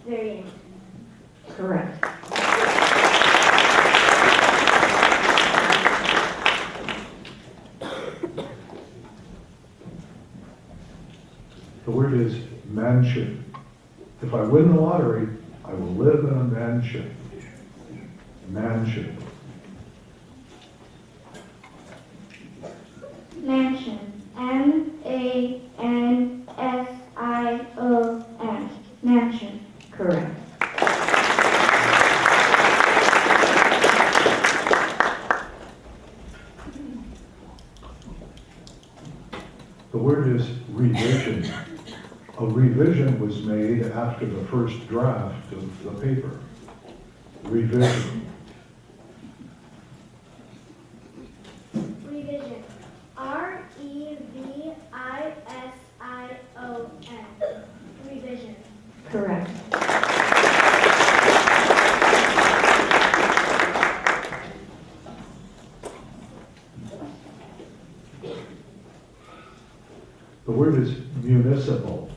Variant. Correct. The word is mansion. If I win the lottery, I will live in a mansion. Mansion. Mansion. M-A-N-S-I-O-N. Mansion. Correct. The word is revision. A revision was made after the first draft of the paper. Revision. Revision. R-E-V-I-S-I-O-N. Revision. Correct. The word is municipal.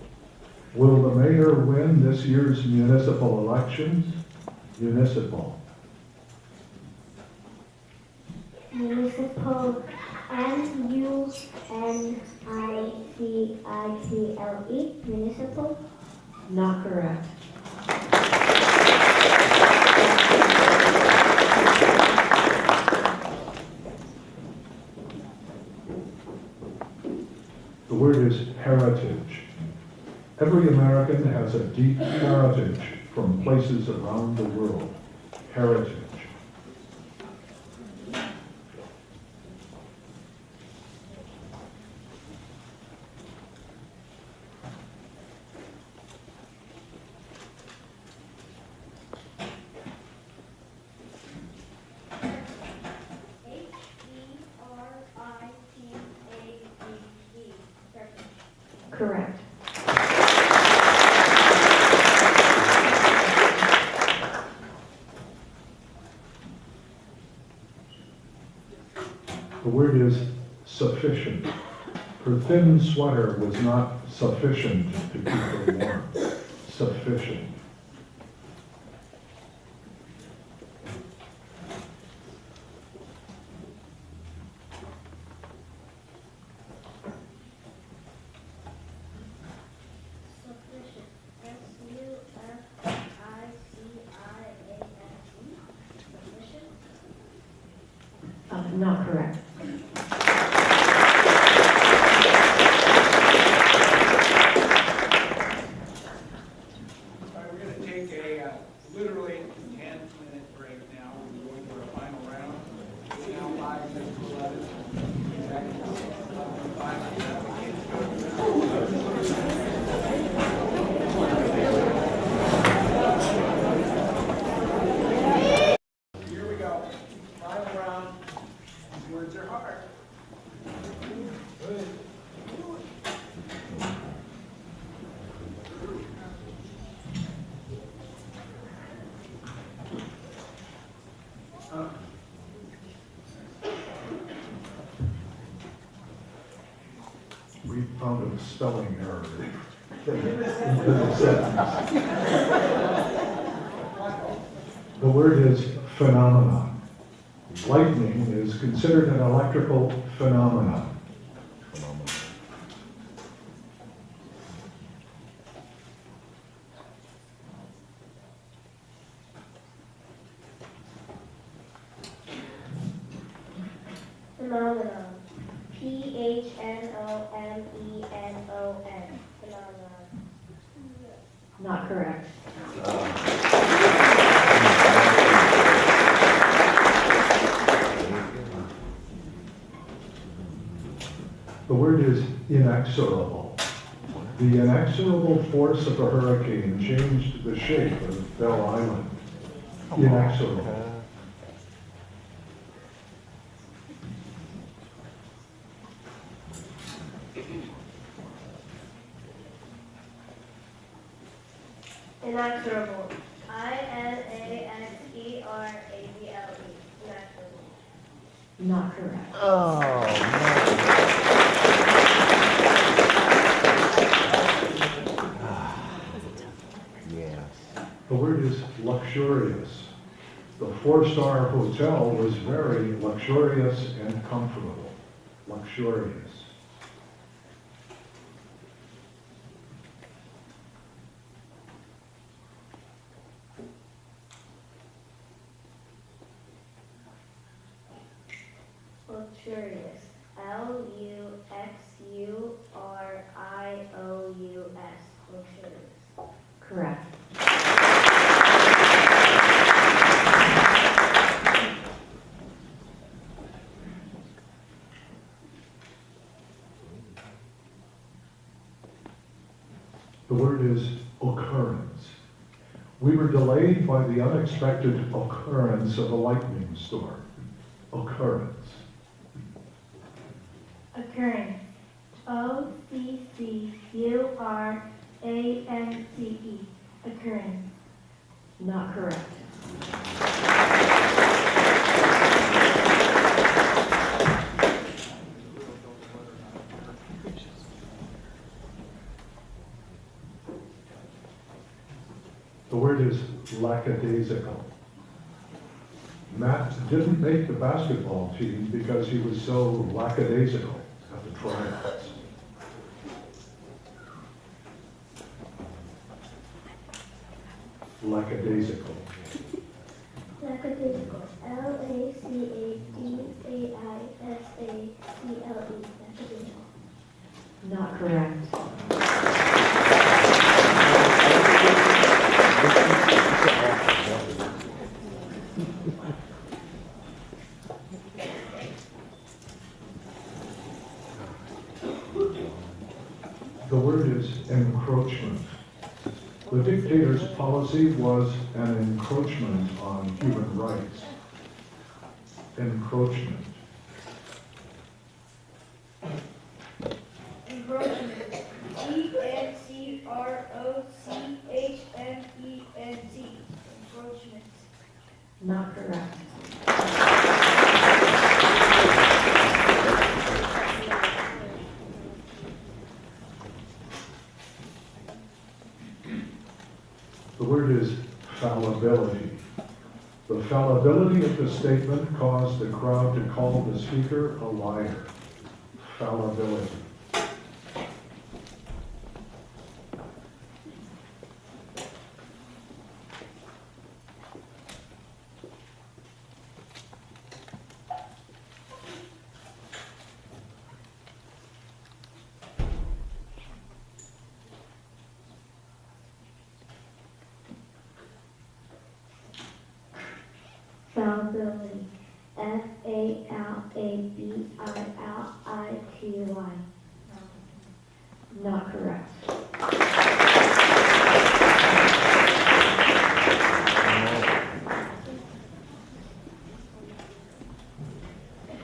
Will the mayor win this year's municipal elections? Municipal. Municipal. M-U-N-I-C-I-P-L-E. Municipal. Not correct. The word is heritage. Every American has a deep heritage from places around the world. Heritage. H-E-R-I-T-A-G-E. Correct. The word is sufficient. Her thin sweater was not sufficient to keep her warm. Sufficient. Sufficient. S-U-F-I-C-I-A-N-T. Sufficient. Not correct. All right, we're going to take a literally 10-minute break now. We're going for a final round. It's now 5 minutes to 11. Exactly 11:05. Here we go. Final round. These words are hard. We found a spelling error in the sentence. The word is phenomenon. Lightning is considered an electrical phenomenon. Phenomenon. Phenomenon. Phenomenon. Not correct. The word is inexorable. The inexorable force of a hurricane changed the shape of Bell Island. Inexorable. Inexorable. Inaxerable. Inexorable. Not correct. The word is luxurious. The four-star hotel was very luxurious and comfortable. Luxurious. Luxurious. Luxurious. Luxurious. Correct. The word is occurrence. We were delayed by the unexpected occurrence of a lightning storm. Occurrence. Occurrence. Occurrence. Occurrence. Not correct. The word is lackadaisical. Matt didn't make the basketball team because he was so lackadaisical at the tryouts. Lackadaisical. Lackadaisical. Lackadaisical. Lackadaisical. Not correct. The word is encroachment. The dictator's policy was an encroachment on human rights. Encroachment. Encroachment. Encroachment. Encroachment. Not correct. The word is fallibility. The fallibility of the statement caused the crowd to call the speaker a liar. Fallibility. Fallibility. Fallibility. Not correct.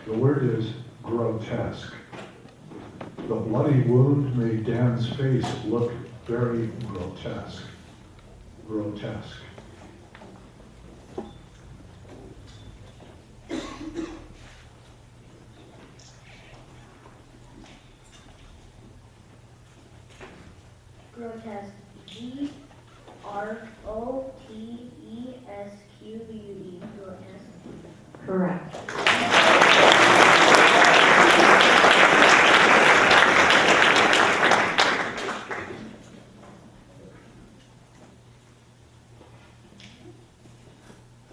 The word is grotesque. The bloody wound made Dan's face look very grotesque. Grotesque. Grotesque. Grotesque. Canterbury. Correct.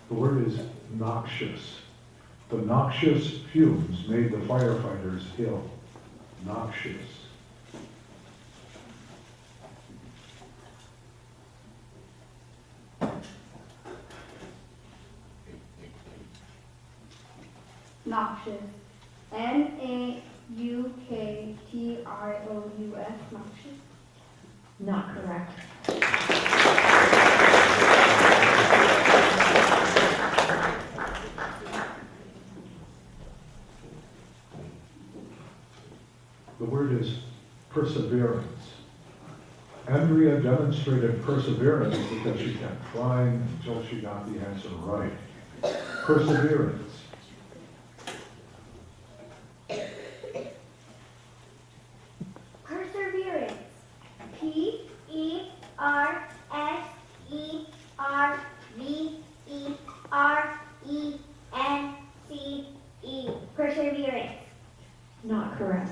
The word is noxious. The noxious fumes made the firefighters ill. Noxious. Noxious. N-A-U-K-T-R-O-U-S, noxious. Not correct. The word is perseverance. Andrea demonstrated perseverance because she kept trying until she got the answer right. Perseverance. Perseverance. P-E-R-S-E-R-V-E-R-E-N-C-E. Perseverance. Not correct.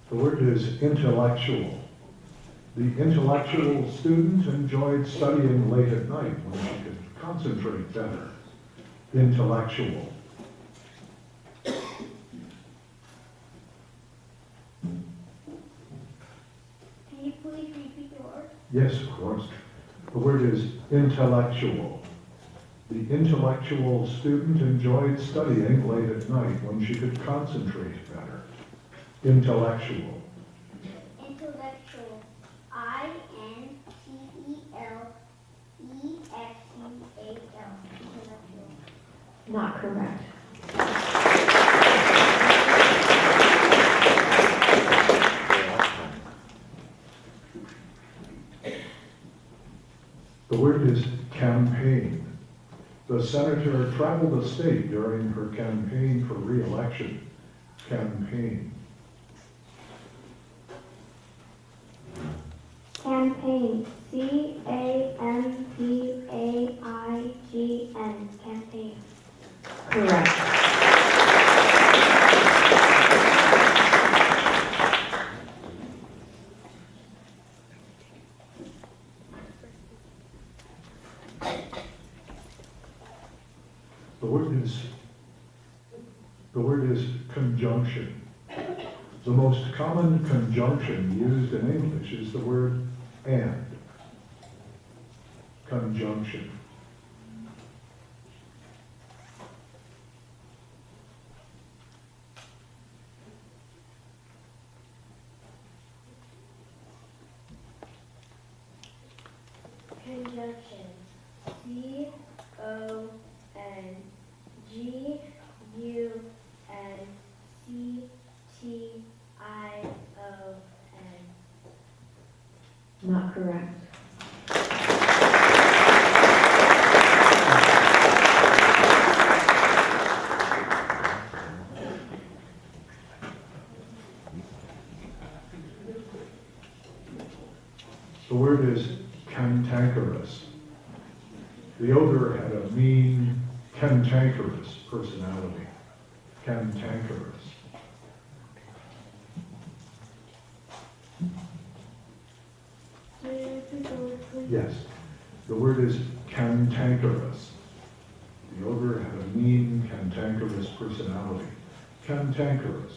The word is intellectual. The intellectual student enjoyed studying late at night when she could concentrate better. Intellectual. Can you please repeat the word? Yes, of course. The word is intellectual. The intellectual student enjoyed studying late at night when she could concentrate better. Intellectual. Intellectual. I-N-T-E-L-E-X-U-A-L. Intellectual. Not correct. The word is campaign. The senator traveled the state during her campaign for re-election. Campaign. Campaign. C-A-M-P-A-I-G-N. Campaign. Correct. The word is conjunction. The most common conjunction used in English is the word and. Conjunction. Conjunction. C-O-N-G-U-N-C-T-I-O-N. Not correct. The word is cantankerous. The ogre had a mean, cantankerous personality. Cantankerous. Can you repeat the word, please? Yes, the word is cantankerous. The ogre had a mean, cantankerous personality. Cantankerous.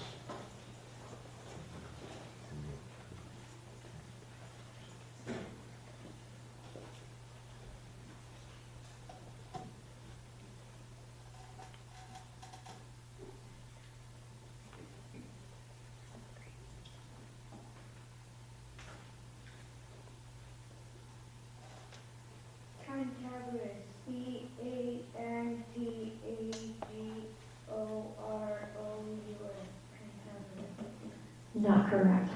Canterbury. C-A-N-T-A-G-O-R-O-U-S. Canterbury. Not correct.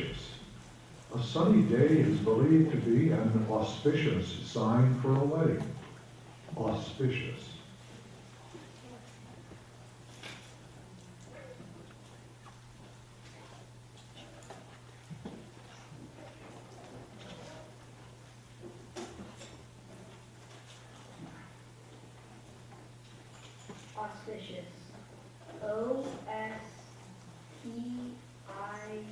auspicious. A sunny day is believed to be an auspicious sign for a wedding. Auspicious. Auspicious. Auspicious. Auspicious.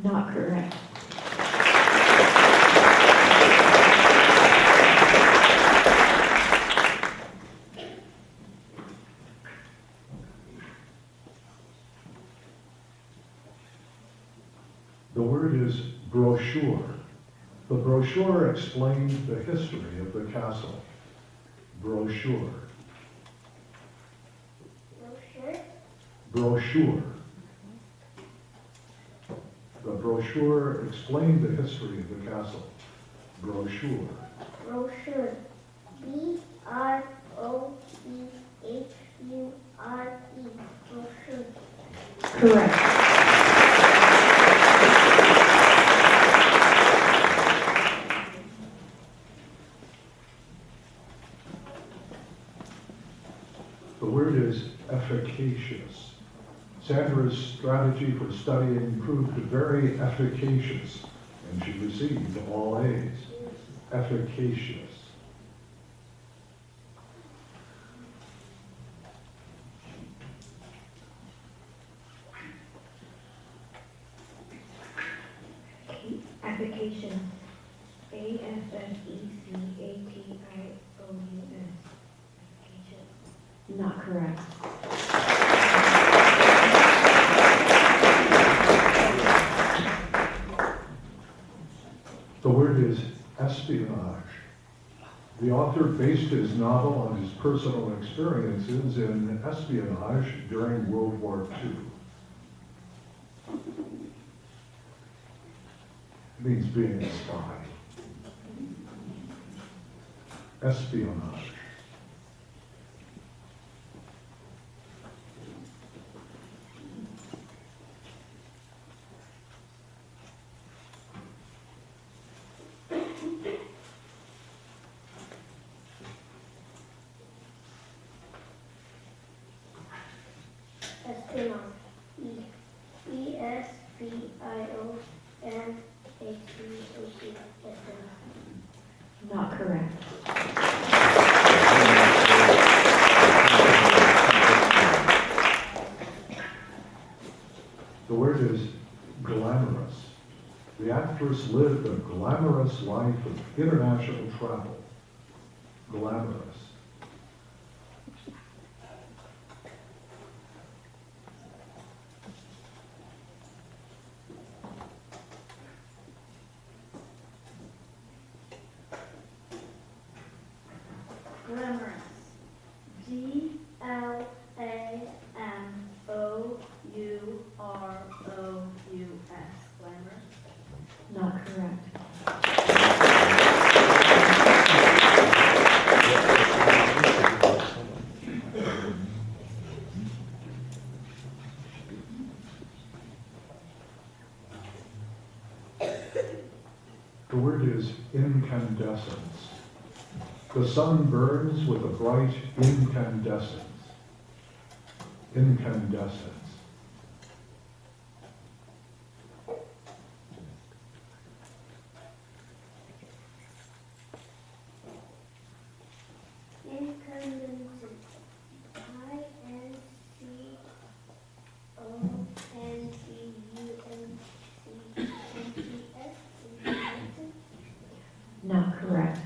Not correct. The word is brochure. The brochure explained the history of the castle. Brochure. Brochure. Brochure. The brochure explained the history of the castle. Brochure. Brochure. B-R-O-C-H-U-R-E. Brochure. Correct. The word is efficacious. Sandra's strategy for studying proved very efficacious, and she received all A's. Efficacious. Application. A-F-F-E-C-A-T-I-O-U-S. Not correct. The word is espionage. The author based his novel on his personal experiences in espionage during World War II. It means being a spy. Espionage. Espionage. E-S-P-I-O-N-A-C-H-E. Espionage. Not correct. The word is glamorous. The actress lived a glamorous life of international travel. Glamorous. Glamorous. G-L-A-M-O-U-R-O-U-S. Glamorous. Not correct. The word is incandescence. The sun burns with a bright incandescence. Incandescence. Incandescent. I-N-C-O-N-D-U-N-C-E-N-T-S. Incandescent. Not correct.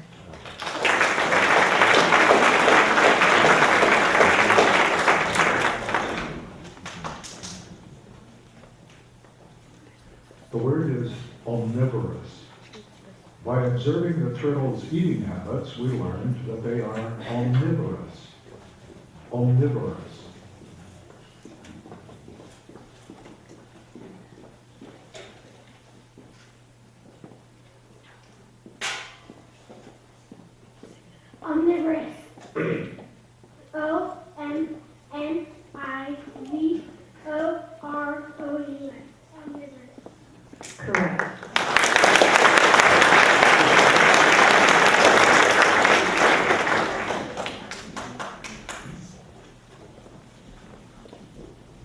The word is omnivorous. By observing the turtle's eating habits, we learned that they are omnivorous. Omnivorous. Omnivorous. O-M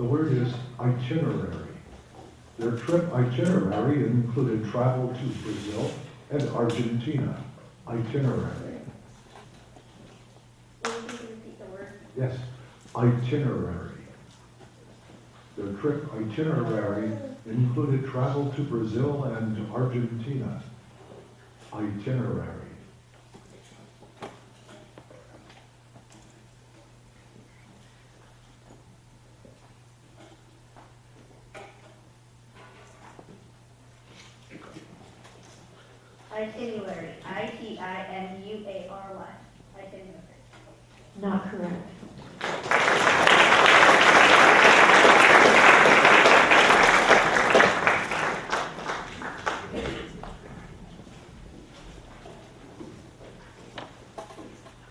The word is itinerary. Their trip itinerary included travel to Brazil and Argentina. Itinerary. Will you repeat the word? Yes, itinerary. Their trip itinerary included travel to Brazil and Argentina. Itinerary. Itinerary. Itinerary. Itinerary. Not correct.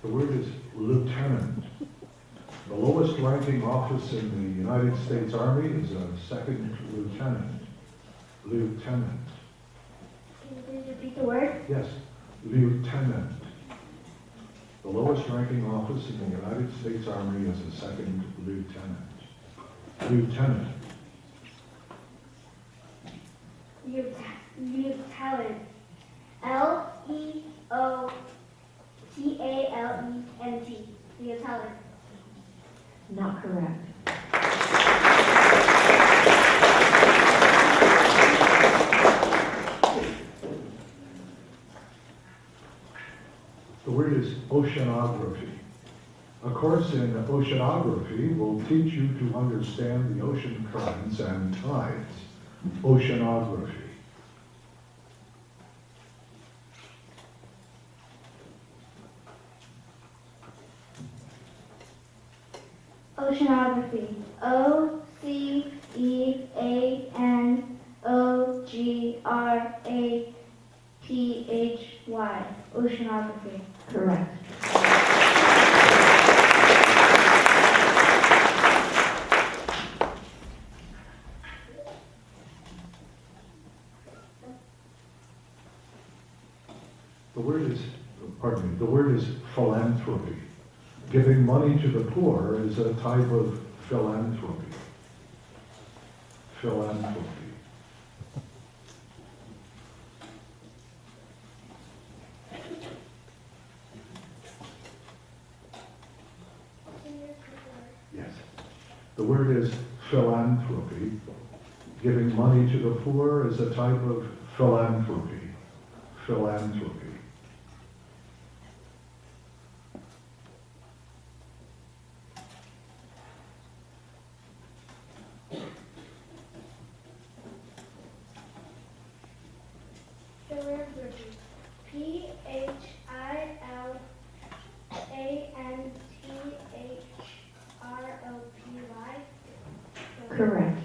The word is lieutenant. The lowest ranking office in the United States Army is a second lieutenant. Lieutenant. Can you please repeat the word? Yes, lieutenant. The lowest ranking office in the United States Army is a second lieutenant. Lieutenant. Lieutenant. Leotalent. Lieutenant. Not correct. The word is oceanography. A course in oceanography will teach you to understand the ocean currents and tides. Oceanography. Oceanography. Oceanography. Oceanography. Correct. The word is philanthropy. Giving money to the poor is a type of philanthropy. Philanthropy. Yes. The word is philanthropy. Giving money to the poor is a type of philanthropy. Philanthropy. Philanthropy. Philanthropy. Correct.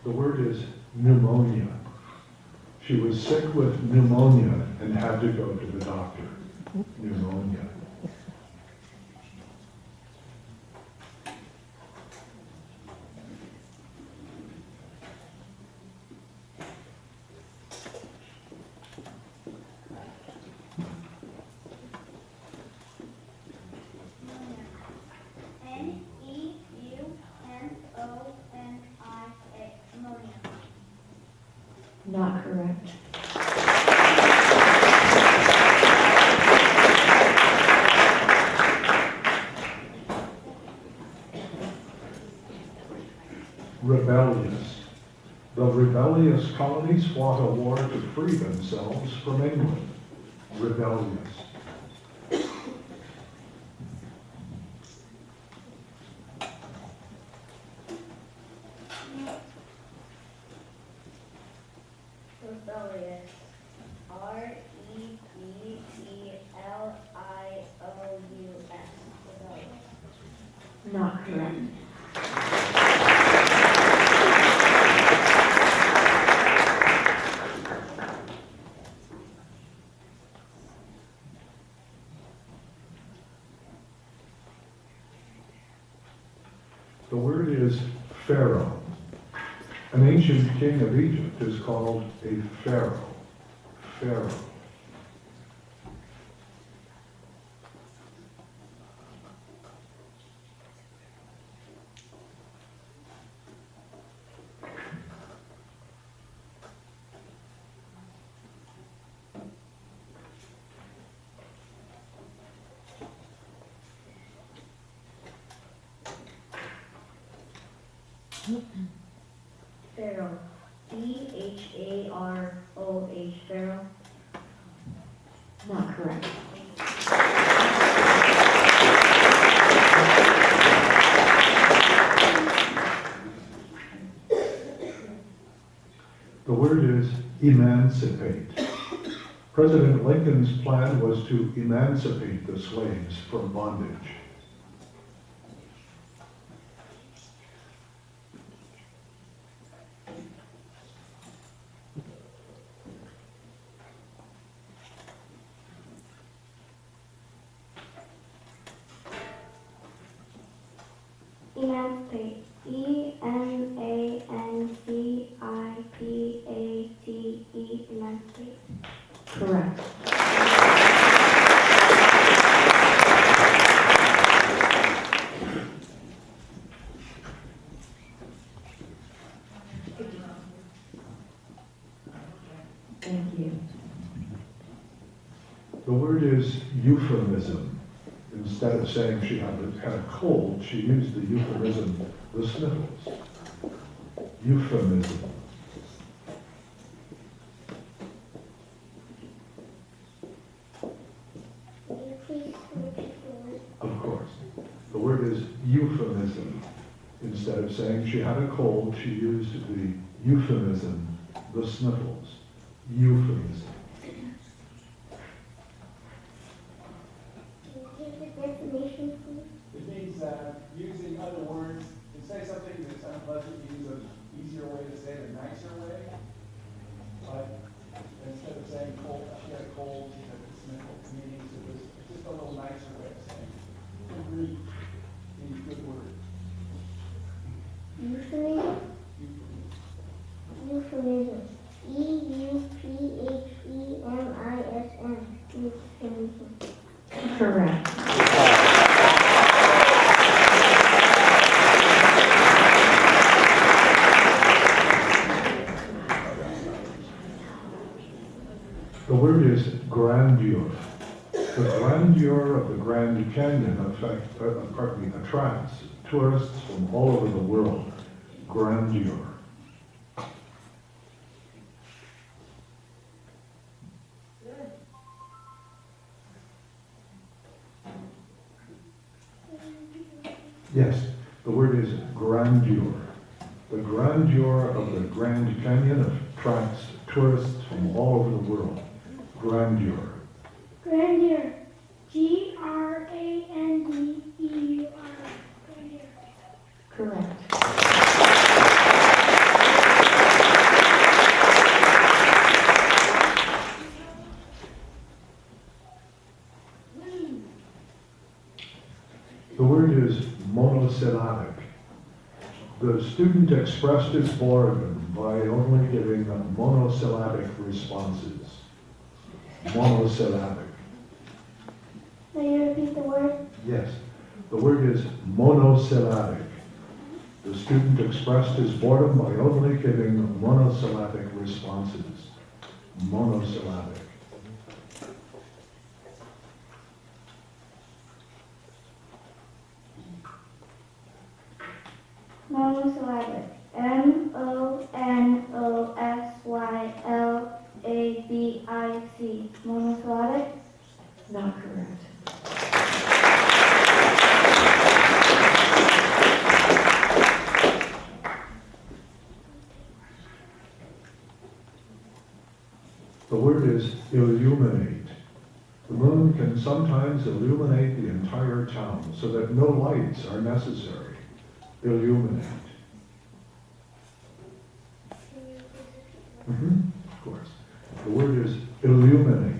The word is pneumonia. She was sick with pneumonia and had to go to the doctor. Pneumonia. Ammonia. Not correct. Rebellious. The rebellious colonies fought a war to free themselves from England. Rebellious. Rebellious. Rebellious. Rebellious. Not correct. The word is pharaoh. An ancient king of Egypt is called a pharaoh. Pharaoh. Pharaoh. Pharoh. Pharaoh. Not correct. The word is emancipate. President Lincoln's plan was to emancipate the slaves from bondage. Emancipate. Emancipate. Emancipate. Correct. Thank you. The word is euphemism. Instead of saying she had a cold, she used the euphemism, the sniffles. Euphemism. Can you please repeat the word? Of course. The word is euphemism. Instead of saying she had a cold, she used the euphemism, the sniffles. Euphemism. Can you give the definition, please? It means using other words to say something that's unpleasant, use an easier way to say it, a nicer way. But instead of saying cold, she had a cold, she had a sniffle, meaning it was just a little nicer way of saying it. Good grief, means good word. Euphemism. Euphemism. Euphemism. Euphemism. Correct. The word is grandeur. The grandeur of the Grand Canyon attracts tourists from all over the world. Grandeur. Yes, the word is grandeur. The grandeur of the Grand Canyon attracts tourists from all over the world. Grandeur. Grandeur. Grandeur. Grandeur. Correct. The word is monosyllabic. The student expressed his boredom by only giving monosyllabic responses. Monosyllabic. May you repeat the word? Yes, the word is monosyllabic. The student expressed his boredom by only giving monosyllabic responses. Monosyllabic. Monosyllabic. Monosyllabic. Monosyllabic. Not correct. The word is illuminate. The moon can sometimes illuminate the entire town so that no lights are necessary. Illuminate. Of course. The word is illuminate.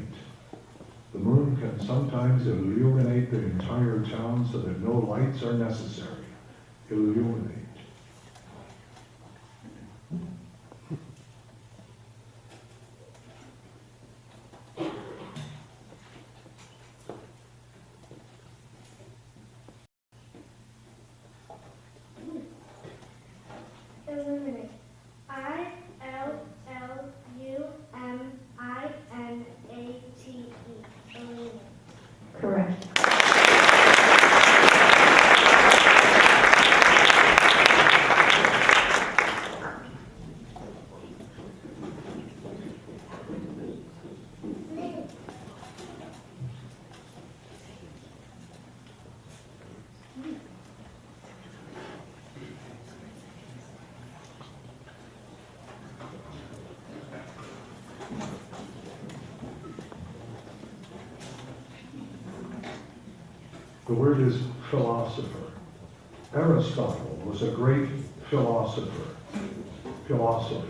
The moon can sometimes illuminate the entire town so that no lights are necessary. Illuminate. The word is philosopher. Aristotle was a great philosopher. Philosopher.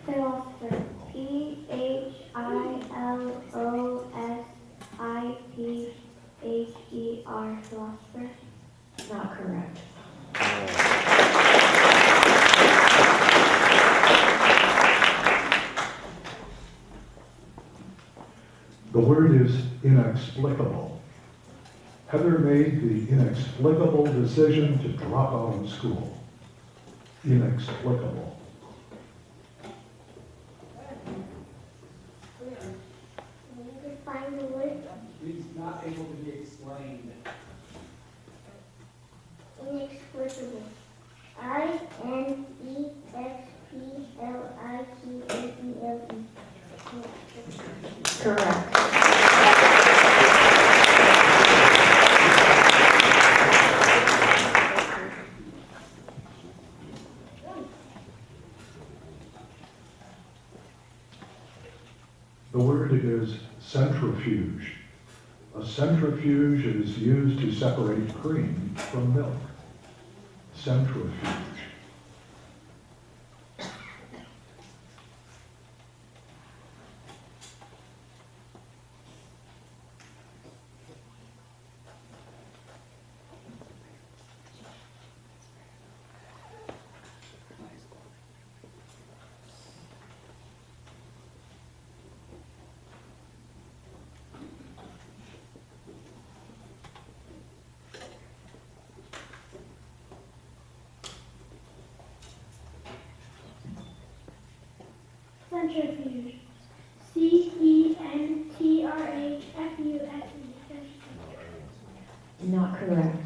Philosopher. Philosopher. Philosopher. Not correct. The word is inexplicable. Heather made the inexplicable decision to drop out of school. Inexplicable. Find the word. He's not able to be explained. Inexplicable. Inexplicable. Correct. The word is centrifuge. A centrifuge is used to separate cream from milk. Centrifuge. Centrifuge. Centrifuge. Not correct.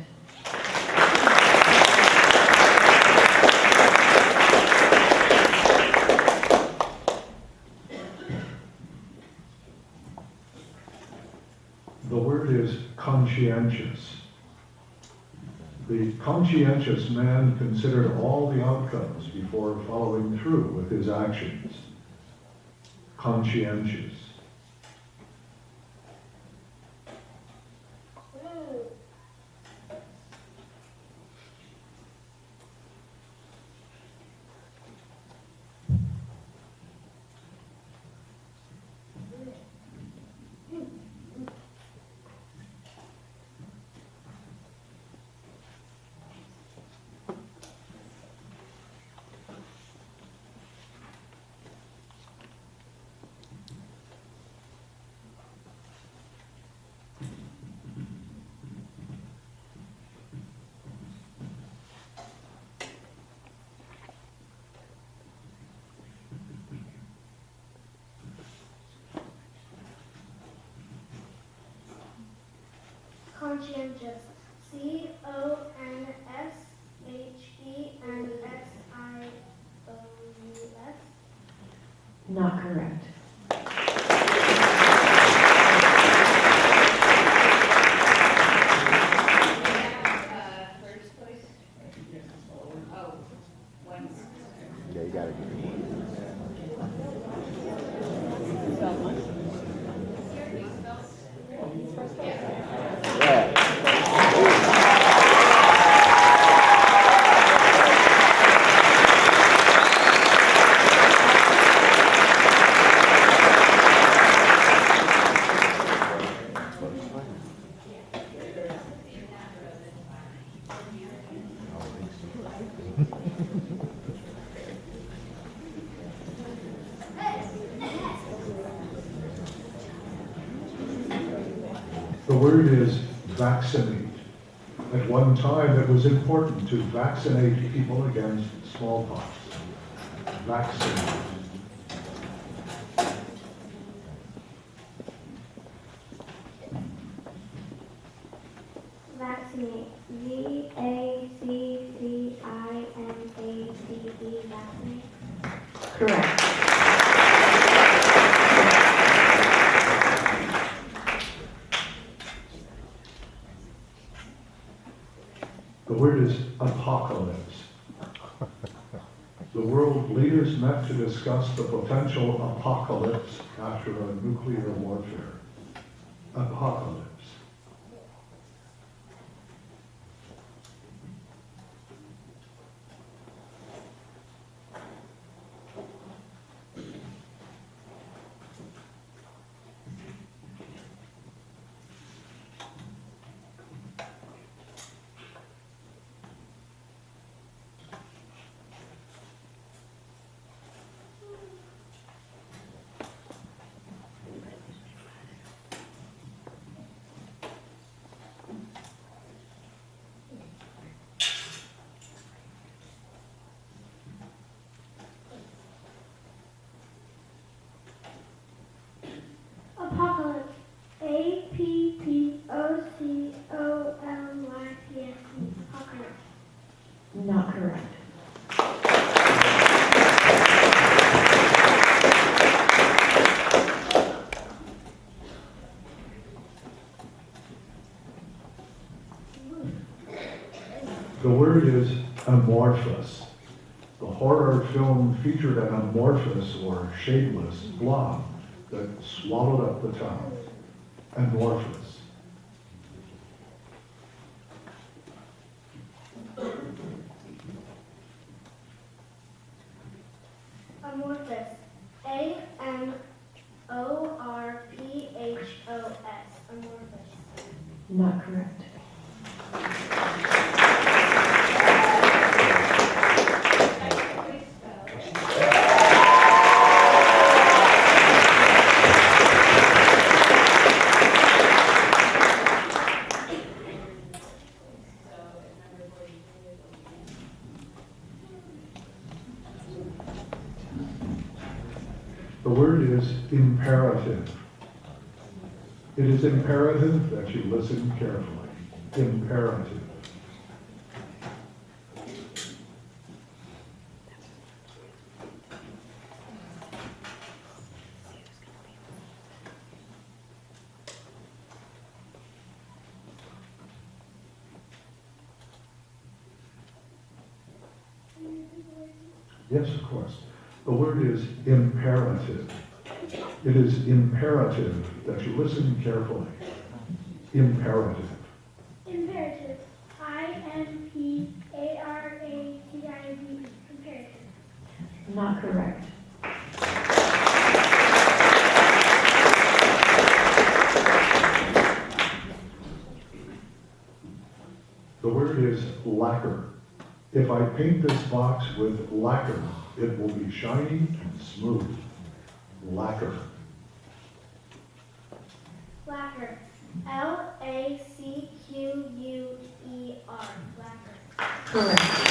The word is conscientious. The conscientious man considered all the outcomes before following through with his actions. Conscientious. Conscientious. Conscientious. Not correct. Yeah, you gotta give me one. The word is vaccinate. At one time, it was important to vaccinate people against smallpox. Vaccinate. Vaccinate. Vaccinate. Vaccinate. Correct. The word is apocalypse. The world leaders met to discuss the potential apocalypse after a nuclear warfare. Apocalypse. Apocalypse. A-P-P-O-C-O-L-Y-P-S-E. Apocalypse. Not correct. The word is amorphous. The horror film featured an amorphous or shapeless blob that swallowed up the town. Amorphous. Amorphous. A-M-O-R-P-H-O-S. Amorphous. Not correct. The word is imperative. It is imperative that you listen carefully. Imperative. Yes, of course. The word is imperative. It is imperative that you listen carefully. Imperative. Imperative. I-M-P-A-R-A-T-I-V. Imperative. Not correct. The word is lacquer. If I paint this box with lacquer, it will be shiny and smooth. Lacquer. Lacquer. L-A-C-Q-U-E-R. Lacquer. Correct.